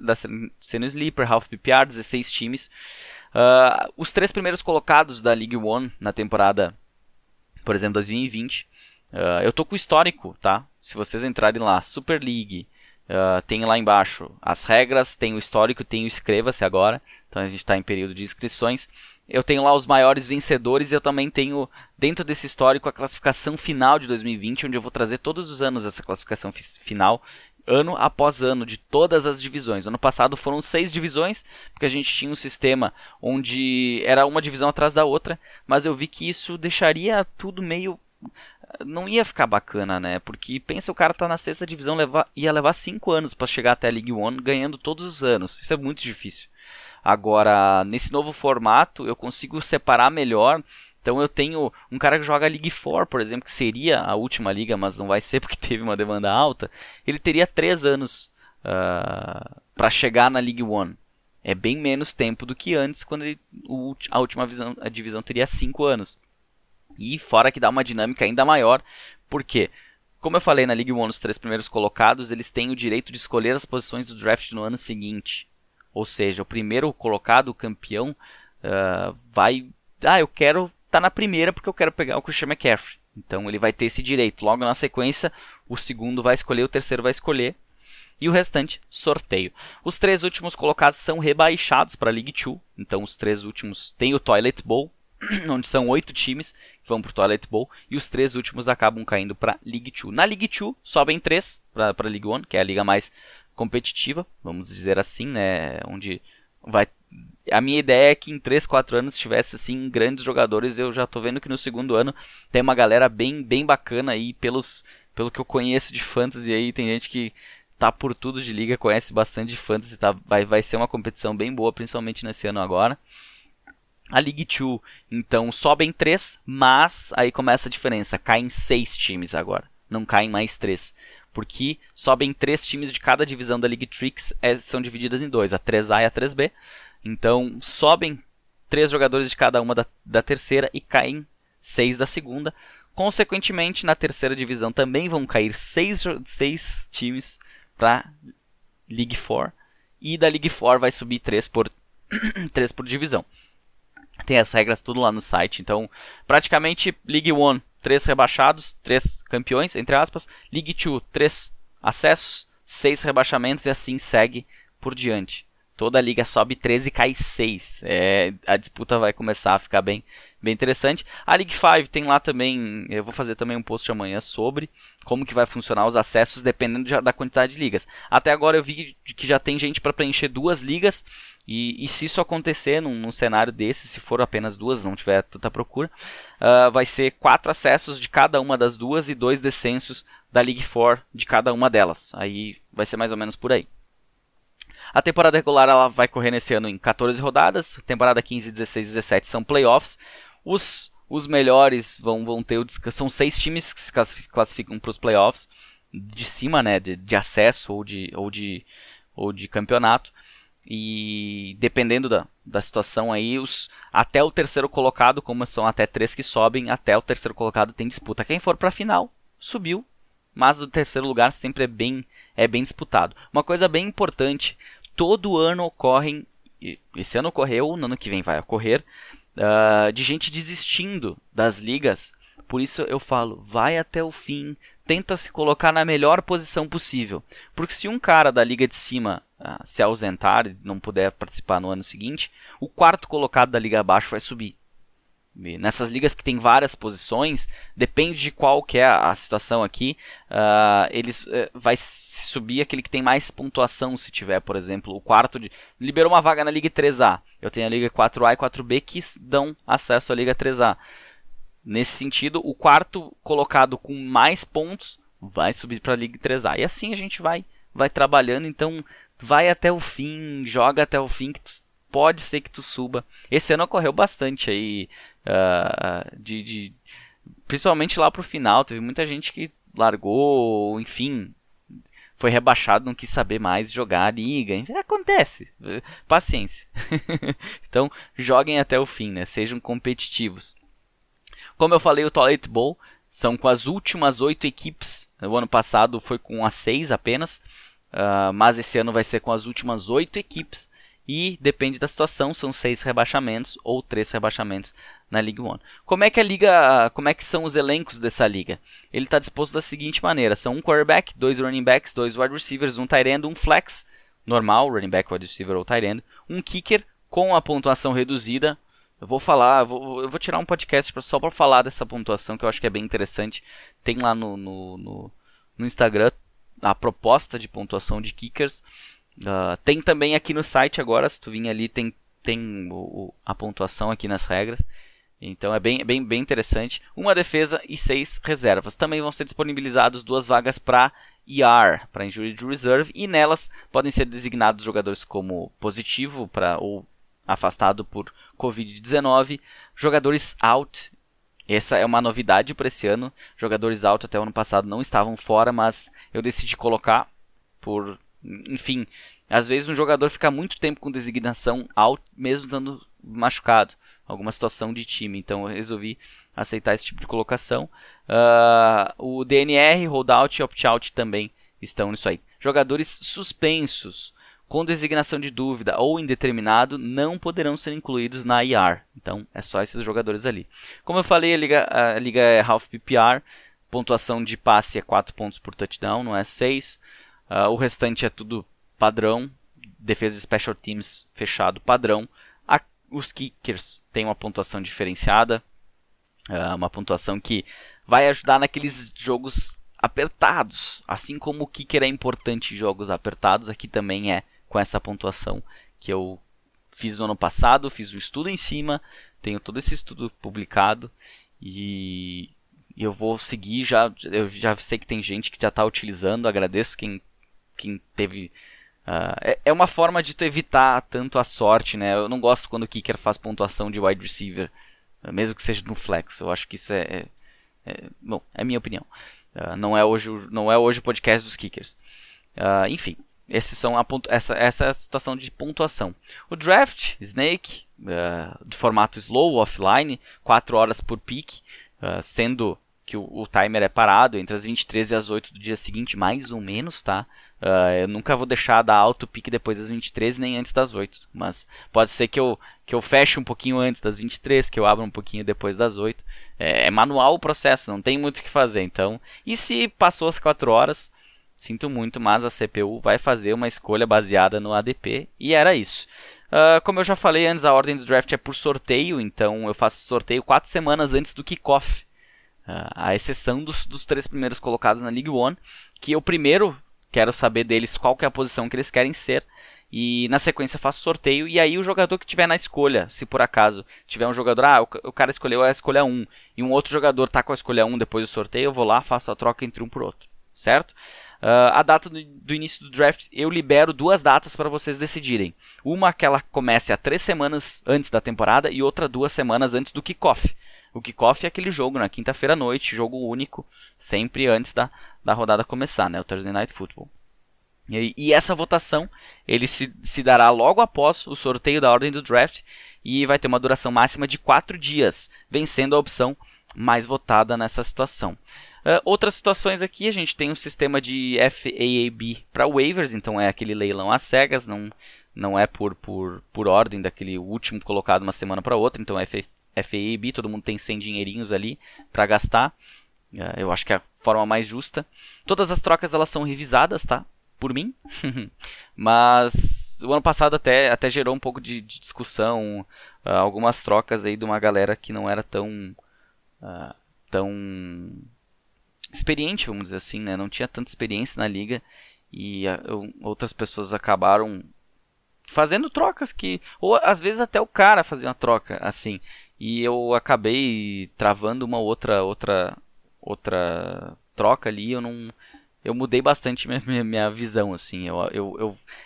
ser no Sleeper, Half PPR, 16 times. Os 3 primeiros colocados da League One na temporada, por exemplo, 2020. Eu tô com o histórico, tá? Se vocês entrarem lá, Super League, tem lá embaixo as regras, tem o histórico, tem o inscreva-se agora. Então a gente está em período de inscrições. Eu tenho lá os maiores vencedores e eu também tenho, dentro desse histórico, a classificação final de 2020, onde eu vou trazer todos os anos essa classificação final, ano após ano, de todas as divisões. Ano passado foram 6 divisões, porque a gente tinha um sistema onde era uma divisão atrás da outra, mas eu vi que isso deixaria tudo meio... Não ia ficar bacana, né? Porque pensa, o cara tá na 6ª divisão, ia levar 5 anos para chegar até a League One, ganhando todos os anos. Isso é muito difícil. Agora, nesse novo formato, eu consigo separar melhor. Então eu tenho um cara que joga a League 4, por exemplo, que seria a última liga, mas não vai ser porque teve uma demanda alta. Ele teria 3 anos para chegar na League 1. É bem menos tempo do que antes, quando a última divisão teria 5 anos. E fora que dá uma dinâmica ainda maior, porque, como eu falei na League 1, os 3 primeiros colocados, eles têm o direito de escolher as posições do draft no ano seguinte. Ou seja, o primeiro colocado, o campeão, vai... eu quero estar na primeira porque eu quero pegar o Christian McCaffrey. Então ele vai ter esse direito. Logo na sequência, o segundo vai escolher, o terceiro vai escolher. E o restante, sorteio. Os 3 últimos colocados são rebaixados para a League 2. Então os 3 últimos têm o Toilet Bowl, onde são 8 times que vão para o Toilet Bowl. E os 3 últimos acabam caindo para a League 2. Na League 2, sobem 3 para a League 1, que é a liga mais competitiva, vamos dizer assim, né, onde vai... A minha ideia é que em 3, 4 anos tivesse assim grandes jogadores. Eu já tô vendo que no segundo ano tem uma galera bem bacana aí, pelo que eu conheço de fantasy aí, tem gente que tá por tudo de liga, conhece bastante de fantasy, tá? Vai ser uma competição bem boa, principalmente nesse ano agora. A League 2, então, sobem 3, mas aí começa a diferença, caem 6 times agora, não caem mais 3. Porque sobem 3 times de cada divisão da League 3, são divididas em 2, a 3A e a 3B. Então sobem 3 jogadores de cada uma da terceira e caem 6 da segunda. Consequentemente, na terceira divisão também vão cair 6 times para League 4. E da League 4 vai subir 3 por divisão. Tem as regras tudo lá no site. Então, praticamente, League 1, 3 rebaixados, 3 campeões, entre aspas. League 2, 3 acessos, 6 rebaixamentos e assim segue por diante. Toda a liga sobe 13 e cai 6. A disputa vai começar a ficar bem interessante. A League 5 tem lá também, eu vou fazer também um post amanhã sobre como que vai funcionar os acessos dependendo da quantidade de ligas. Até agora eu vi que já tem gente para preencher 2 ligas e se isso acontecer num cenário desse, se for apenas 2, não tiver tanta procura, vai ser 4 acessos de cada uma das 2 e 2 descensos da League 4 de cada uma delas. Aí vai ser mais ou menos por aí. A temporada regular ela vai correr nesse ano em 14 rodadas. Temporada 15, 16 e 17 são playoffs. Os melhores vão ter o descanso. São 6 times que se classificam para os playoffs de cima, né, de acesso ou de campeonato. E dependendo da situação aí, até o terceiro colocado, como são até 3 que sobem, até o terceiro colocado tem disputa. Quem for para a final, subiu. Mas o terceiro lugar sempre é bem disputado. Uma coisa bem importante, todo ano ocorrem, esse ano ocorreu, no ano que vem vai ocorrer, de gente desistindo das ligas. Por isso eu falo, vai até o fim, tenta se colocar na melhor posição possível. Porque se um cara da liga de cima se ausentar e não puder participar no ano seguinte, o quarto colocado da liga abaixo vai subir. Nessas ligas que tem várias posições, depende de qual que é a situação aqui, vai subir aquele que tem mais pontuação, se tiver, por exemplo, o quarto liberou uma vaga na Liga 3A, eu tenho a Liga 4A e 4B que dão acesso à Liga 3A. Nesse sentido, o quarto colocado com mais pontos vai subir para a Liga 3A, e assim a gente vai trabalhando, então vai até o fim, joga até o fim, que pode ser que tu suba. Esse ano ocorreu bastante aí, principalmente lá pro final, teve muita gente que largou, enfim, foi rebaixado, não quis saber mais jogar a liga, acontece, paciência. Então joguem até o fim, né? Sejam competitivos. Como eu falei, o Toilet Bowl são com as últimas 8 equipes, o ano passado foi com as 6 apenas, mas esse ano vai ser com as últimas 8 equipes. E depende da situação, são 6 rebaixamentos ou 3 rebaixamentos na League 1. Como é que são os elencos dessa liga? Ele está disposto da seguinte maneira: são um quarterback, 2 running backs, 2 wide receivers, um tight end, um flex normal, running back, wide receiver ou tight end, um kicker com a pontuação reduzida. Eu vou tirar um podcast só para falar dessa pontuação, que eu acho que é bem interessante. Tem lá no Instagram a proposta de pontuação de kickers. Tem também aqui no site agora, se tu vir ali, tem a pontuação aqui nas regras. Então é bem interessante. Uma defesa e 6 reservas. Também vão ser disponibilizados 2 vagas para IR, para Injury Reserve, e nelas podem ser designados jogadores como positivo ou afastado por Covid-19, jogadores out. Essa é uma novidade para esse ano. Jogadores out até o ano passado não estavam fora, mas eu decidi colocar enfim, às vezes um jogador fica muito tempo com designação out, mesmo estando machucado, alguma situação de time, então eu resolvi aceitar esse tipo de colocação. O DNR, holdout e opt-out também estão nisso aí. Jogadores suspensos com designação de dúvida ou indeterminado não poderão ser incluídos na IR, então é só esses jogadores ali. Como eu falei, a liga é half PPR, pontuação de passe é 4 pontos por touchdown, não é 6. O restante é tudo padrão, defesa de special teams fechado padrão. Os kickers têm uma pontuação diferenciada, uma pontuação que vai ajudar naqueles jogos apertados. Assim como o kicker é importante em jogos apertados, aqui também é com essa pontuação que eu fiz no ano passado, fiz um estudo em cima, tenho todo esse estudo publicado e eu vou seguir, eu já sei que tem gente que já está utilizando, agradeço quem teve... é uma forma de tu evitar tanto a sorte, né? Eu não gosto quando o kicker faz pontuação de wide receiver, mesmo que seja no flex. Eu acho que isso bom, é minha opinião. Não é hoje o podcast dos kickers. Enfim, essa é a situação de pontuação. O draft, Snake, de formato slow, offline, 4 horas por pick, sendo que o timer é parado entre as 23 e as 8 do dia seguinte, mais ou menos, tá? Eu nunca vou deixar dar auto pick depois das 23 nem antes das 8, mas pode ser que eu feche um pouquinho antes das 23, que eu abra um pouquinho depois das 8. É manual o processo, não tem muito o que fazer, então. E se passou as 4 horas, sinto muito, mas a CPU vai fazer uma escolha baseada no ADP, e era isso. Como eu já falei antes, a ordem do draft é por sorteio, então eu faço sorteio 4 semanas antes do kickoff. A exceção dos 3 primeiros colocados na League One, que eu primeiro quero saber deles qual que é a posição que eles querem ser, e na sequência faço sorteio, e aí o jogador que tiver na escolha, se por acaso tiver um jogador, o cara escolheu a escolha 1, e um outro jogador tá com a escolha 1 depois do sorteio, eu vou lá, faço a troca entre um por outro, certo? A data do início do draft, eu libero 2 datas para vocês decidirem. Uma que ela comece a 3 semanas antes da temporada, e outra 2 semanas antes do kickoff. O kickoff é aquele jogo na quinta-feira à noite, jogo único, sempre antes da rodada começar, né? O Thursday Night Football. E essa votação, ele se dará logo após o sorteio da ordem do draft, e vai ter uma duração máxima de 4 dias, vencendo a opção mais votada nessa situação. Outras situações aqui, a gente tem um sistema de FAAB para waivers, então é aquele leilão às cegas, não é por ordem daquele último colocado uma semana para outra, então é FAAB, todo mundo tem 100 dinheirinhos ali para gastar. Eu acho que é a forma mais justa. Todas as trocas elas são revisadas, tá? Por mim. Mas o ano passado até gerou um pouco de discussão. Algumas trocas aí de uma galera que não era tão experiente, vamos dizer assim, né? Não tinha tanta experiência na liga. E outras pessoas acabaram fazendo trocas ou às vezes até o cara fazia uma troca assim, e eu acabei travando uma outra troca ali. Eu mudei bastante minha visão assim.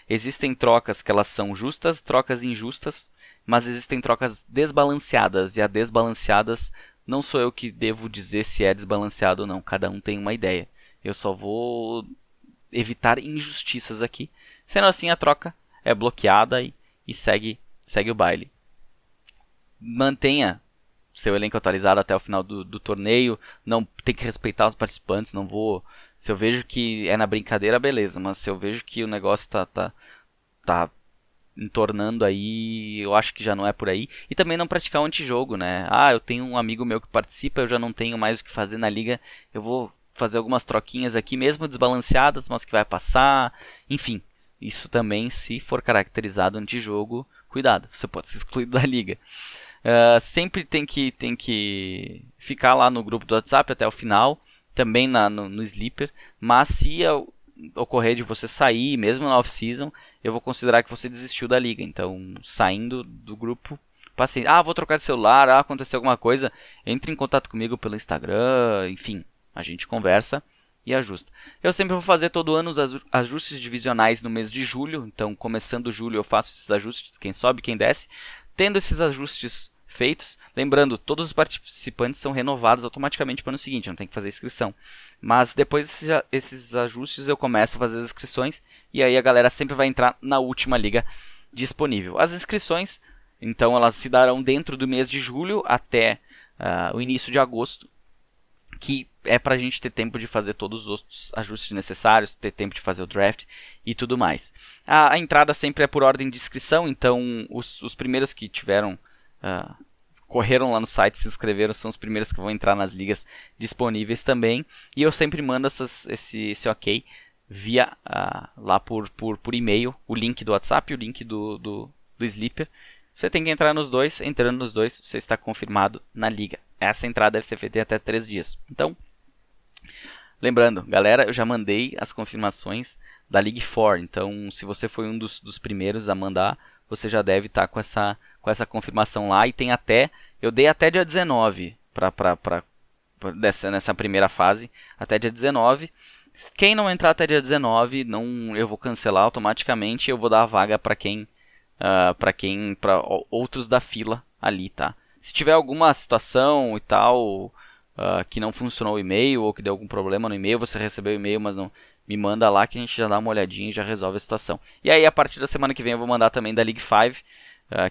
Existem trocas que elas são justas, trocas injustas, mas existem trocas desbalanceadas, e a desbalanceadas não sou eu que devo dizer se é desbalanceado ou não, cada um tem uma ideia. Eu só vou evitar injustiças aqui. Sendo assim, a troca é bloqueada e segue o baile. Mantenha seu elenco atualizado até o final do torneio. Não tem que respeitar os participantes. Não vou. Se eu vejo que é na brincadeira, beleza. Mas se eu vejo que o negócio tá entornando aí, eu acho que já não é por aí. E também não praticar o antijogo, né? Eu tenho um amigo meu que participa, eu já não tenho mais o que fazer na liga. Eu vou fazer algumas troquinhas aqui, mesmo desbalanceadas, mas que vai passar. Enfim. Isso também, se for caracterizado antijogo, cuidado, você pode ser excluído da liga. Sempre tem que ficar lá no grupo do WhatsApp até o final, também no Sleeper, mas se ocorrer de você sair, mesmo na off-season, eu vou considerar que você desistiu da liga. Então, saindo do grupo, passei, vou trocar de celular, aconteceu alguma coisa, entre em contato comigo pelo Instagram, enfim, a gente conversa e ajusta. Eu sempre vou fazer todo ano os ajustes divisionais no mês de julho. Então, começando julho, eu faço esses ajustes, quem sobe, quem desce. Tendo esses ajustes feitos, lembrando, todos os participantes são renovados automaticamente para o ano seguinte, não tem que fazer inscrição. Mas depois esses ajustes eu começo a fazer as inscrições, e aí a galera sempre vai entrar na última liga disponível. As inscrições, então, elas se darão dentro do mês de julho até o início de agosto, que é pra gente ter tempo de fazer todos os outros ajustes necessários, ter tempo de fazer o draft e tudo mais. A entrada sempre é por ordem de inscrição, então os primeiros que correram lá no site, se inscreveram, são os primeiros que vão entrar nas ligas disponíveis também. E eu sempre mando esse ok via lá por e-mail, o link do WhatsApp e o link do Sleeper. Você tem que entrar nos dois, entrando nos dois, você está confirmado na liga. Essa entrada deve ser feita em até 3 dias. Então, lembrando, galera, eu já mandei as confirmações da League 4. Então, se você foi um dos primeiros a mandar, você já deve estar com essa confirmação lá. E tem eu dei até dia 19 nessa primeira fase, até dia 19. Quem não entrar até dia 19, eu vou cancelar automaticamente. Eu vou dar a vaga para outros da fila ali, tá? Se tiver alguma situação e tal, que não funcionou o e-mail, ou que deu algum problema no e-mail, você recebeu o e-mail, mas não me manda lá que a gente já dá uma olhadinha e já resolve a situação. E aí, a partir da semana que vem, eu vou mandar também da League 5,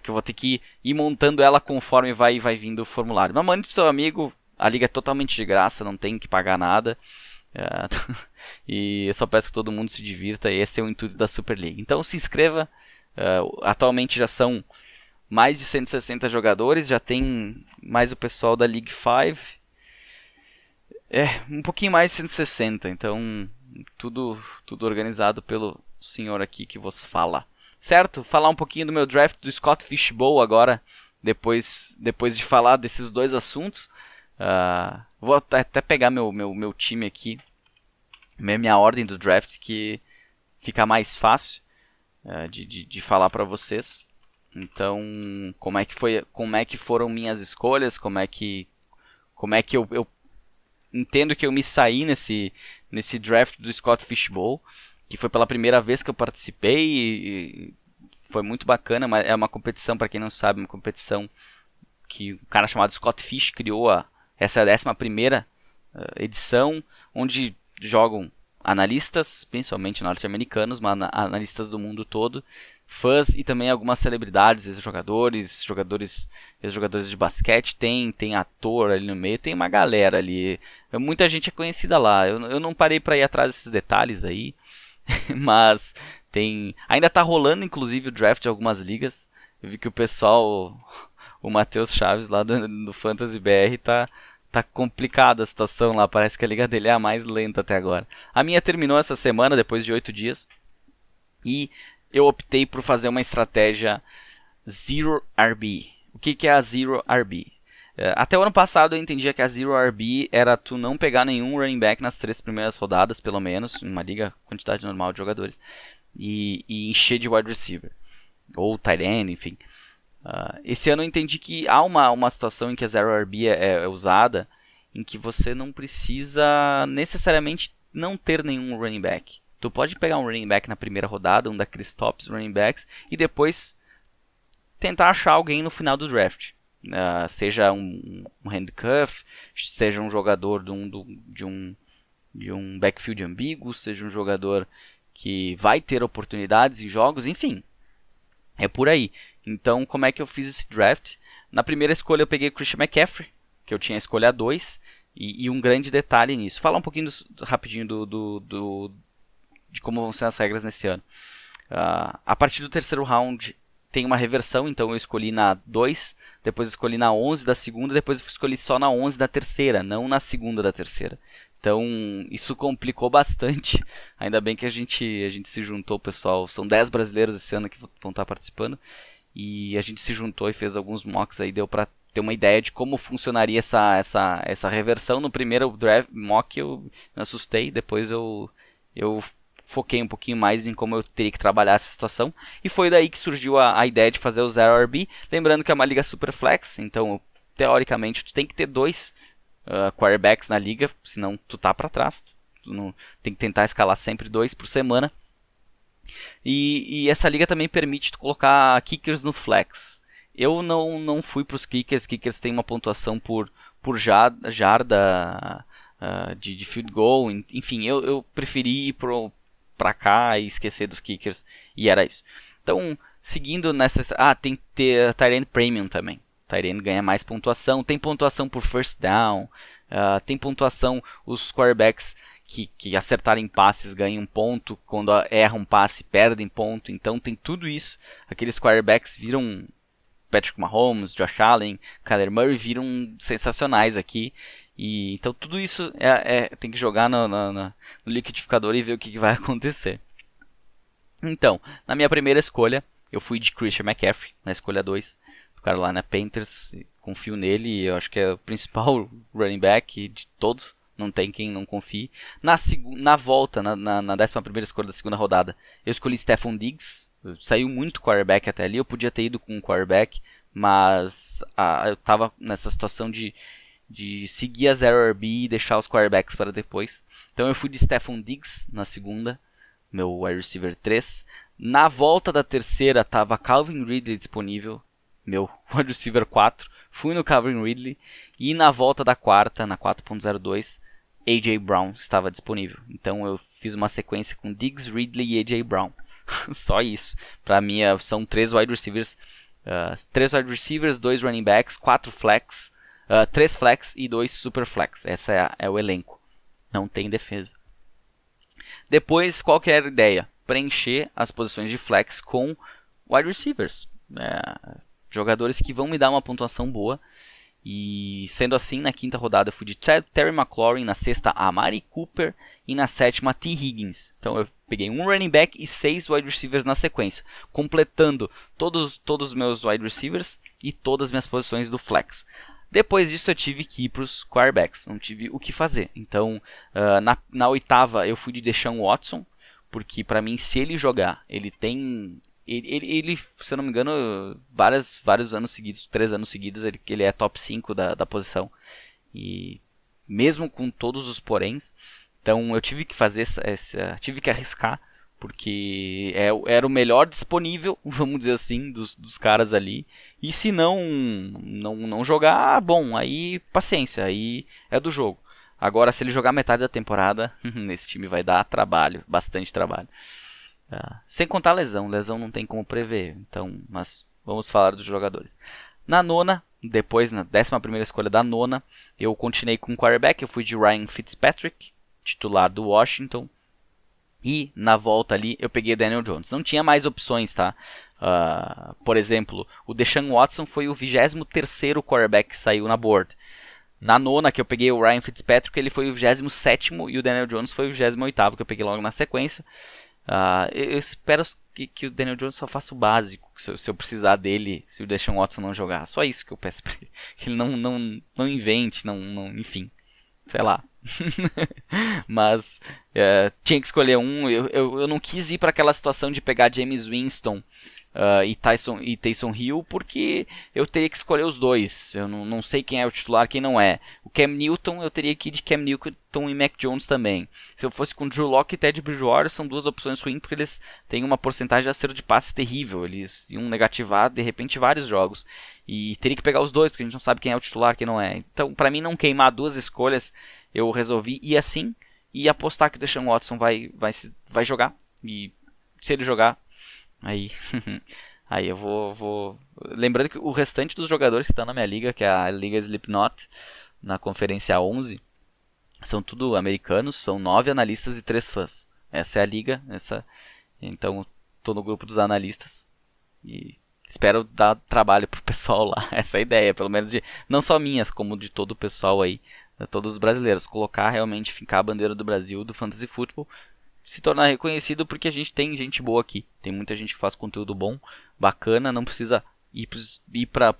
que eu vou ter que ir montando ela conforme vai vindo o formulário. Mas mande pro seu amigo, A liga é totalmente de graça, não tem que pagar nada. E eu só peço que todo mundo se divirta. E esse é o intuito da Super League. Então se inscreva. Atualmente já são mais de 160 jogadores. Já tem mais o pessoal da League 5. Um pouquinho mais de 160. Então tudo organizado pelo senhor aqui que vos fala. Certo? Falar um pouquinho do meu draft do Scott Fishbowl agora. Depois de falar desses dois assuntos. Vou até pegar meu time aqui. Minha ordem do draft, que fica mais fácil de falar para vocês. Então, como é que foram minhas escolhas, como é que eu entendo que eu me saí nesse draft do Scott Fishbowl, que foi pela primeira vez que eu participei e foi muito bacana. É uma competição, para quem não sabe, uma competição que um cara chamado Scott Fish criou. Essa é a 11ª edição, onde jogam analistas, principalmente norte-americanos, mas analistas do mundo todo, fãs e também algumas celebridades, ex-jogadores, ex-jogadores de basquete, tem ator ali no meio, tem uma galera ali, muita gente é conhecida lá. Eu não parei para ir atrás desses detalhes aí, mas ainda tá rolando inclusive o draft de algumas ligas. Eu vi que o pessoal, o Matheus Chaves lá do Fantasy BR tá complicada a situação lá, parece que a liga dele é a mais lenta até agora. A minha terminou essa semana, depois de 8 dias, e eu optei por fazer uma estratégia Zero RB. O que é a Zero RB? Até o ano passado eu entendia que a Zero RB era tu não pegar nenhum running back nas 3 primeiras rodadas, pelo menos, em uma liga, quantidade normal de jogadores, e encher de wide receiver, ou tight end, enfim. Esse ano eu entendi que há uma situação em que a Zero RB é usada, em que você não precisa necessariamente não ter nenhum running back. Tu pode pegar um running back na primeira rodada, um daqueles tops running backs, e depois tentar achar alguém no final do draft. Seja um handcuff, seja um jogador de um backfield ambíguo, seja um jogador que vai ter oportunidades em jogos, enfim. É por aí. Então, como é que eu fiz esse draft? Na primeira escolha eu peguei o Christian McCaffrey, que eu tinha a escolha 2, e um grande detalhe nisso. Falar um pouquinho rapidinho de como vão ser as regras nesse ano. A partir do terceiro round tem uma reversão, então eu escolhi na 2, depois eu escolhi na 11 da segunda, depois eu escolhi só na 11 da terceira, não na segunda da terceira. Então, isso complicou bastante. Ainda bem que a gente se juntou, pessoal. São 10 brasileiros esse ano que vão estar participando. E a gente se juntou e fez alguns mocks aí. Deu pra ter uma ideia de como funcionaria essa reversão. No primeiro draft mock eu me assustei. Depois eu foquei um pouquinho mais em como eu teria que trabalhar essa situação. E foi daí que surgiu a ideia de fazer o Zero RB. Lembrando que é uma liga super flex. Então, teoricamente, tu tem que ter 2 quarterbacks na liga, senão tu tá para trás. Tu não, tem que tentar escalar sempre 2 por semana. E essa liga também permite tu colocar kickers no flex. Eu não fui para os kickers. Kickers tem uma pontuação por jarda de field goal. Enfim, eu preferi ir para cá e esquecer dos kickers. E era isso. Então, seguindo nessa... tem que ter tight end premium também. Tight end ganha mais pontuação, tem pontuação por first down, tem pontuação, os quarterbacks que acertarem passes ganham um ponto, quando erram um passe perdem ponto, então tem tudo isso. Aqueles quarterbacks viram Patrick Mahomes, Josh Allen, Kyler Murray, viram sensacionais aqui, e então tudo isso tem que jogar no liquidificador e ver o que vai acontecer. Então, na minha primeira escolha, eu fui de Christian McCaffrey, na escolha 2, Carolina Panthers, confio nele, eu acho que é o principal running back de todos, não tem quem não confie. Na volta, na 11ª escolha da segunda rodada, eu escolhi Stephon Diggs, saiu muito quarterback até ali, eu podia ter ido com um quarterback, mas eu estava nessa situação de seguir a Zero RB e deixar os quarterbacks para depois. Então eu fui de Stephon Diggs na segunda, meu wide receiver 3. Na volta da terceira estava Calvin Ridley disponível, meu wide receiver 4, fui no Calvin Ridley, e na volta da quarta, na 4.02, A.J. Brown estava disponível. Então eu fiz uma sequência com Diggs, Ridley e A.J. Brown. Só isso. Para mim são 3 wide receivers, 2 running backs, 4 flex, 3 flex e 2 super flex. Essa é o elenco. Não tem defesa. Depois, qual que era a ideia? Preencher as posições de flex com wide receivers. Jogadores que vão me dar uma pontuação boa. E sendo assim, na quinta rodada eu fui de Terry McLaurin, na sexta Amari Cooper e na sétima T. Higgins. Então eu peguei um running back e 6 wide receivers na sequência, completando todos os meus wide receivers e todas as minhas posições do flex. Depois disso eu tive que ir para os quarterbacks, não tive o que fazer. Então na oitava eu fui de Deshaun Watson, porque para mim se ele jogar, ele tem... Ele, se eu não me engano, vários anos seguidos, 3 anos seguidos, ele é top 5 da posição. E mesmo com todos os poréns, então eu tive que fazer tive que arriscar, porque era o melhor disponível, vamos dizer assim, dos caras ali. E se não jogar, bom, aí paciência, aí é do jogo. Agora, se ele jogar metade da temporada, esse time vai dar trabalho, bastante trabalho. Sem contar a lesão não tem como prever, então, mas vamos falar dos jogadores. Na nona, depois na 11ª escolha da nona, eu continuei com o quarterback, eu fui de Ryan Fitzpatrick, titular do Washington, e na volta ali eu peguei o Daniel Jones. Não tinha mais opções, tá? Por exemplo, o Deshaun Watson foi o 23º quarterback que saiu na board. Na nona que eu peguei o Ryan Fitzpatrick, ele foi o 27º e o Daniel Jones foi o 28º que eu peguei logo na sequência. Eu espero que o Daniel Jones só faça o básico, se eu precisar dele, se o Deshaun Watson não jogar. Só isso que eu peço pra ele. Que ele não invente, enfim, sei lá. Mas tinha que escolher um. Eu não quis ir para aquela situação de pegar Jameis Winston e Taysom Hill, porque eu teria que escolher os dois. Eu não sei quem é o titular, quem não é. O Cam Newton, eu teria que ir de Cam Newton e Mac Jones também. Se eu fosse com Drew Lock e Teddy Bridgewater, são duas opções ruins, porque eles têm uma porcentagem de acerto de passes terrível. Eles iam negativar, de repente, vários jogos. E teria que pegar os dois, porque a gente não sabe quem é o titular, quem não é. Então, para mim não queimar duas escolhas, eu resolvi ir assim e apostar que o Deshaun Watson vai jogar. E se ele jogar, aí eu vou... Lembrando que o restante dos jogadores que estão na minha liga, que é a Liga Slipknot, na Conferência 11, são tudo americanos, são 9 analistas e 3 fãs. Essa é a liga, então estou no grupo dos analistas e espero dar trabalho pro pessoal lá. Essa é a ideia, pelo menos não só minhas, como de todo o pessoal aí, de todos os brasileiros. Colocar realmente, fincar a bandeira do Brasil, do Fantasy Football, se tornar reconhecido, porque a gente tem gente boa aqui. Tem muita gente que faz conteúdo bom, bacana, não precisa ir pra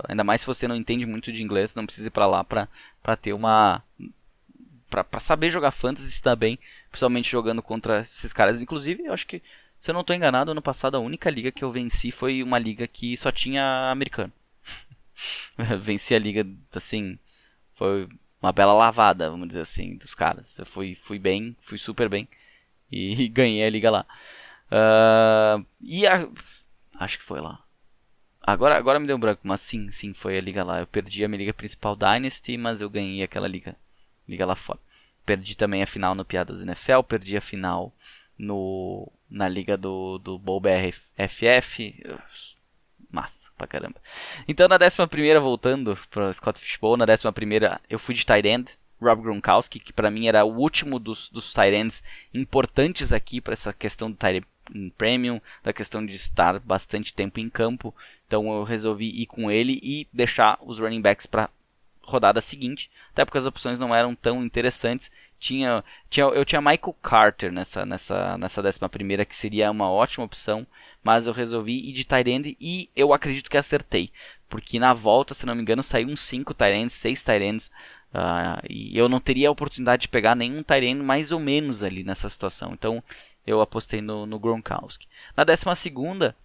ainda mais se você não entende muito de inglês, não precisa ir pra lá pra ter uma... Pra saber jogar fantasy, se dá bem, principalmente jogando contra esses caras. Inclusive, eu acho que, se eu não estou enganado, ano passado a única liga que eu venci foi uma liga que só tinha americano. Venci a liga, assim, foi uma bela lavada, vamos dizer assim, dos caras. Eu fui bem, fui super bem e ganhei a liga lá. Acho que foi lá. Agora me deu um branco, mas sim, foi a liga lá. Eu perdi a minha liga principal Dynasty, mas eu ganhei aquela liga lá fora. Perdi também a final no Piadas NFL, perdi a final na liga do Bowl BRFF. Massa pra caramba. Então na 11ª, voltando para Scott Fishbowl, na 11ª eu fui de tight end, Rob Gronkowski, que pra mim era o último dos tight ends importantes aqui para essa questão do tight end premium, da questão de estar bastante tempo em campo. Então eu resolvi ir com ele e deixar os running backs para rodada seguinte, até porque as opções não eram tão interessantes. Eu tinha Michael Carter nessa 11ª, que seria uma ótima opção, mas eu resolvi ir de tight end e eu acredito que acertei, porque na volta, se não me engano, saiu uns 5 tight ends, 6 tight ends, e eu não teria a oportunidade de pegar nenhum tight end mais ou menos ali nessa situação, então eu apostei no Gronkowski. Na 12ª,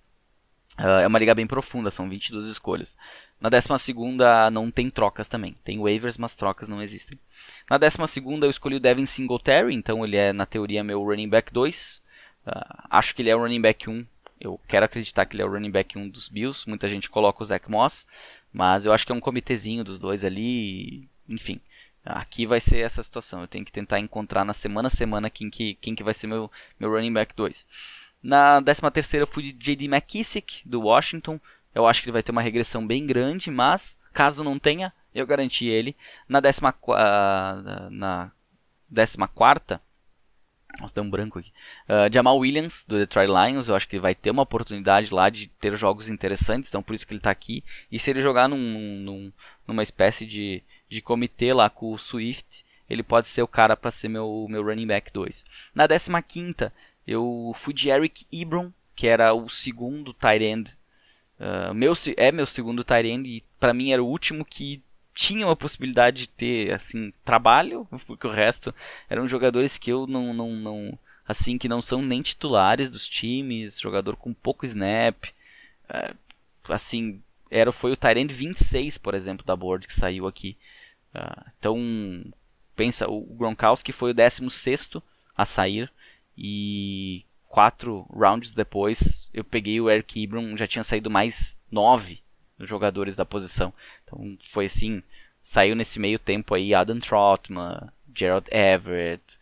é uma liga bem profunda, são 22 escolhas. Na 12ª não tem trocas também. Tem waivers, mas trocas não existem. Na 12ª eu escolhi o Devin Singletary, então ele é na teoria meu running back 2. Acho que ele é o running back 1. Eu quero acreditar que ele é o running back 1 dos Bills. Muita gente coloca o Zach Moss, mas eu acho que é um comitêzinho dos dois ali. Enfim, aqui vai ser essa situação. Eu tenho que tentar encontrar na semana a semana quem que vai ser meu running back 2. Na 13ª eu fui de J.D. McKissick, do Washington. Eu acho que ele vai ter uma regressão bem grande, mas caso não tenha, eu garanti ele. Na 14ª, nossa, deu um branco aqui. Jamal Williams, do Detroit Lions, eu acho que ele vai ter uma oportunidade lá de ter jogos interessantes, então por isso que ele está aqui. E se ele jogar numa espécie de comitê lá com o Swift, ele pode ser o cara para ser meu running back 2. Na 15ª, eu fui de Eric Ebron, que era o segundo tight end. Meu segundo tight end e para mim era o último que tinha uma possibilidade de ter assim trabalho, porque o resto eram jogadores que eu não assim, que não são nem titulares dos times, jogador com pouco snap, assim, foi o tight end 26, por exemplo, da board que saiu aqui. Então, pensa, o Gronkowski foi o 16º a sair e 4 rounds depois eu peguei o Eric Ebron, já tinha saído mais 9 jogadores da posição. Então foi assim, saiu nesse meio tempo aí Adam Trotman, Gerald Everett,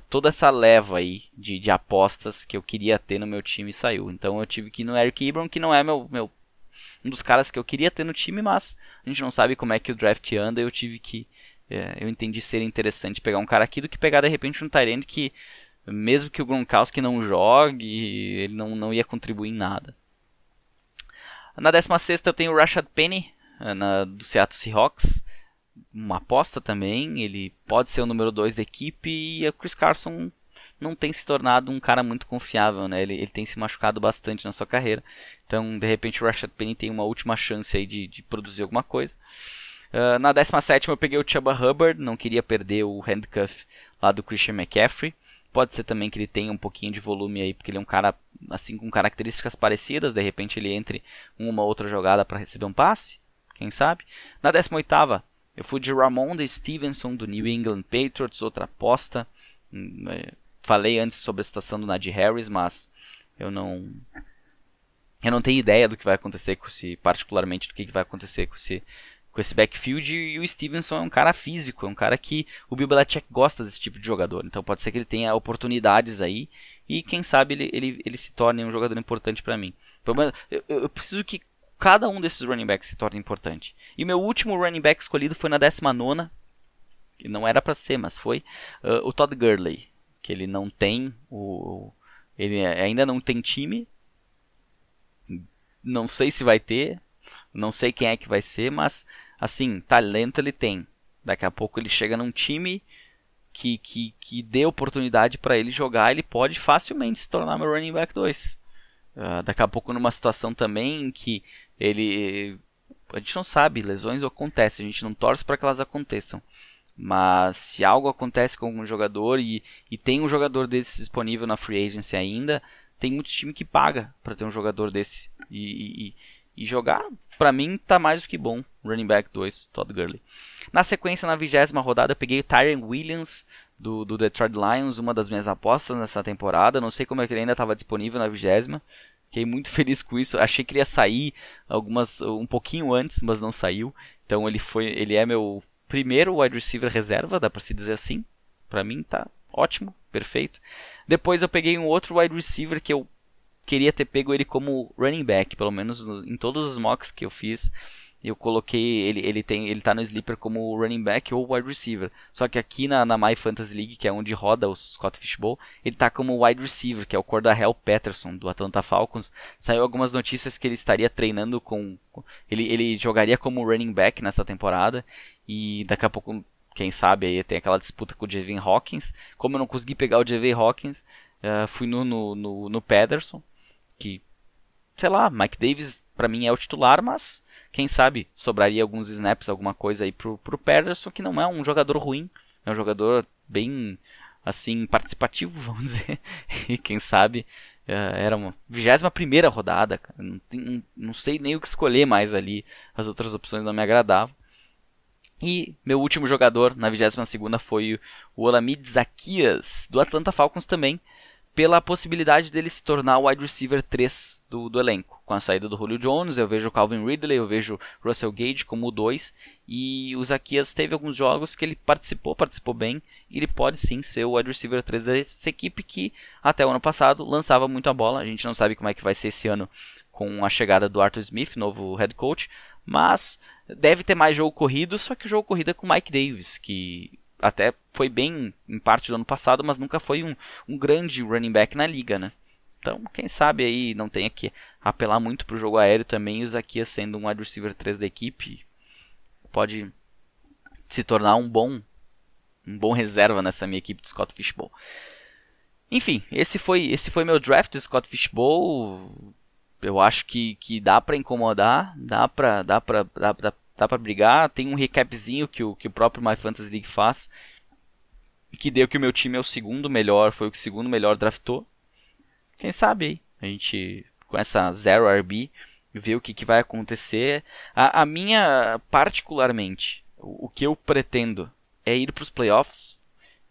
toda essa leva aí de apostas que eu queria ter no meu time saiu. Então eu tive que ir no Eric Ebron, que não é um dos caras que eu queria ter no time, mas a gente não sabe como é que o draft anda, eu entendi ser interessante pegar um cara aqui do que pegar de repente um tight end que mesmo que o Gronkowski não jogue, ele não ia contribuir em nada. Na 16ª eu tenho o Rashad Penny, do Seattle Seahawks. Uma aposta também, ele pode ser o número 2 da equipe e o Chris Carson não tem se tornado um cara muito confiável, né? Ele tem se machucado bastante na sua carreira. Então, de repente, o Rashad Penny tem uma última chance aí de produzir alguma coisa. Na 17ª eu peguei o Chuba Hubbard, não queria perder o handcuff lá do Christian McCaffrey. Pode ser também que ele tenha um pouquinho de volume aí, porque ele é um cara assim com características parecidas, de repente ele entre uma outra jogada para receber um passe, quem sabe. Na 18ª, eu fui de Ramondre Stevenson do New England Patriots, outra aposta. Falei antes sobre a situação do Najee Harris, mas eu não tenho ideia do que vai acontecer particularmente do que vai acontecer com esse backfield, e o Stevenson é um cara físico, é um cara que o Bill Belichick gosta desse tipo de jogador, então pode ser que ele tenha oportunidades aí, e quem sabe ele se torne um jogador importante para mim. Eu preciso que cada um desses running backs se torne importante. E meu último running back escolhido foi na 19ª, que não era para ser, mas foi o Todd Gurley, que ele não tem, ele ainda não tem time, não sei se vai ter, não sei quem é que vai ser, mas assim, talento ele tem. Daqui a pouco ele chega num time que dê oportunidade para ele jogar, ele pode facilmente se tornar meu running back 2. Daqui a pouco numa situação também que a gente não sabe, lesões acontecem, a gente não torce para que elas aconteçam. Mas se algo acontece com algum jogador e tem um jogador desse disponível na free agency ainda, tem muito time que paga para ter um jogador desse. E jogar, pra mim, tá mais do que bom. Running back 2, Todd Gurley. Na sequência, na 20ª rodada, eu peguei o Tyren Williams, do Detroit Lions, uma das minhas apostas nessa temporada. Não sei como é que ele ainda estava disponível na 20ª. Fiquei muito feliz com isso. Achei que ele ia sair um pouquinho antes, mas não saiu. Então ele é meu primeiro wide receiver reserva, dá pra se dizer assim. Pra mim tá ótimo, perfeito. Depois eu peguei um outro wide receiver que eu queria ter pego ele como running back, pelo menos em todos os mocks que eu fiz. Eu coloquei ele tá no sleeper como running back ou wide receiver. Só que aqui na My Fantasy League, que é onde roda o Scott Fishbowl, ele tá como wide receiver, que é o Cordarrelle Patterson do Atlanta Falcons. Saiu algumas notícias que ele estaria treinando ele jogaria como running back nessa temporada, e daqui a pouco, quem sabe, aí tem aquela disputa com o Javon Hawkins. Como eu não consegui pegar o Javon Hawkins, fui no Patterson, que, sei lá, Mike Davis pra mim é o titular, mas quem sabe sobraria alguns snaps, alguma coisa aí pro Patterson, que não é um jogador ruim, é um jogador bem, assim, participativo, vamos dizer, e quem sabe era uma 21ª rodada, cara. Não sei nem o que escolher mais ali, as outras opções não me agradavam. E meu último jogador na 22ª foi o Olamide Zaccheaus, do Atlanta Falcons também, pela possibilidade dele se tornar o wide receiver 3 do elenco. Com a saída do Julio Jones, eu vejo o Calvin Ridley, eu vejo o Russell Gage como o 2, e o Zaccheaus teve alguns jogos que ele participou bem, e ele pode sim ser o wide receiver 3 dessa equipe que até o ano passado lançava muito a bola. A gente não sabe como é que vai ser esse ano com a chegada do Arthur Smith, novo head coach, mas deve ter mais jogo corrido, só que o jogo corrido é com o Mike Davis, que até foi bem em parte do ano passado, mas nunca foi um grande running back na liga, né? Então, quem sabe aí não tenha que apelar muito pro jogo aéreo também, e o Zaccheaus sendo um wide receiver 3 da equipe, pode se tornar um bom reserva nessa minha equipe de Scott Fishbowl. Enfim, esse foi meu draft de Scott Fishbowl. Eu acho que dá pra incomodar, dá pra brigar. Tem um recapzinho que o próprio My Fantasy League faz, que deu que o meu time é o segundo melhor, foi o que o segundo melhor draftou. Quem sabe aí, a gente, com essa 0 RB, ver o que vai acontecer. A minha, particularmente, o que eu pretendo é ir para os playoffs,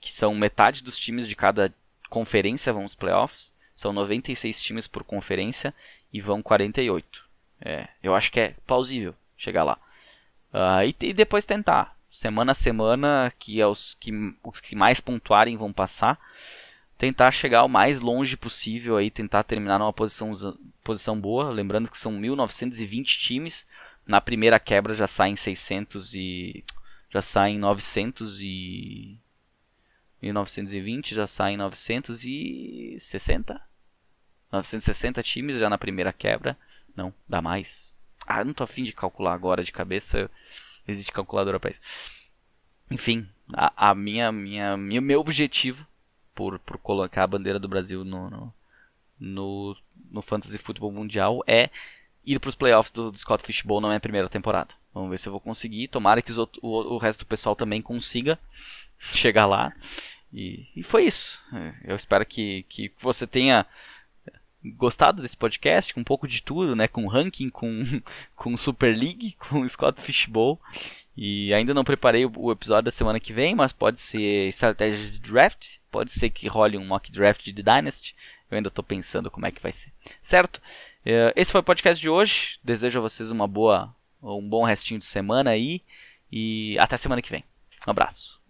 que são metade dos times de cada conferência vão aos playoffs. São 96 times por conferência e vão 48. Eu acho que é plausível chegar lá. E depois tentar, semana a semana, que os que mais pontuarem vão passar. Tentar chegar o mais longe possível, aí, tentar terminar numa posição boa. Lembrando que são 1920 times. Na primeira quebra já saem 600 e... já saem 900 e... 1920 já saem 960? 960 times já na primeira quebra. Não, dá mais. Eu não tô afim de calcular agora de cabeça. Existe calculadora para isso. Enfim, meu objetivo por colocar a bandeira do Brasil no Fantasy Football Mundial é ir para os playoffs do Scott Fishbowl na minha primeira temporada. Vamos ver se eu vou conseguir. Tomara que o resto do pessoal também consiga chegar lá. E foi isso. Eu espero que você tenha gostado desse podcast, com um pouco de tudo, né? Com ranking, com Super League, com Scott Fishbowl. E ainda não preparei o episódio da semana que vem, mas pode ser estratégias de draft, pode ser que role um mock draft de Dynasty. Eu ainda estou pensando como é que vai ser. Certo? Esse foi o podcast de hoje. Desejo a vocês um bom restinho de semana aí. E até semana que vem. Um abraço.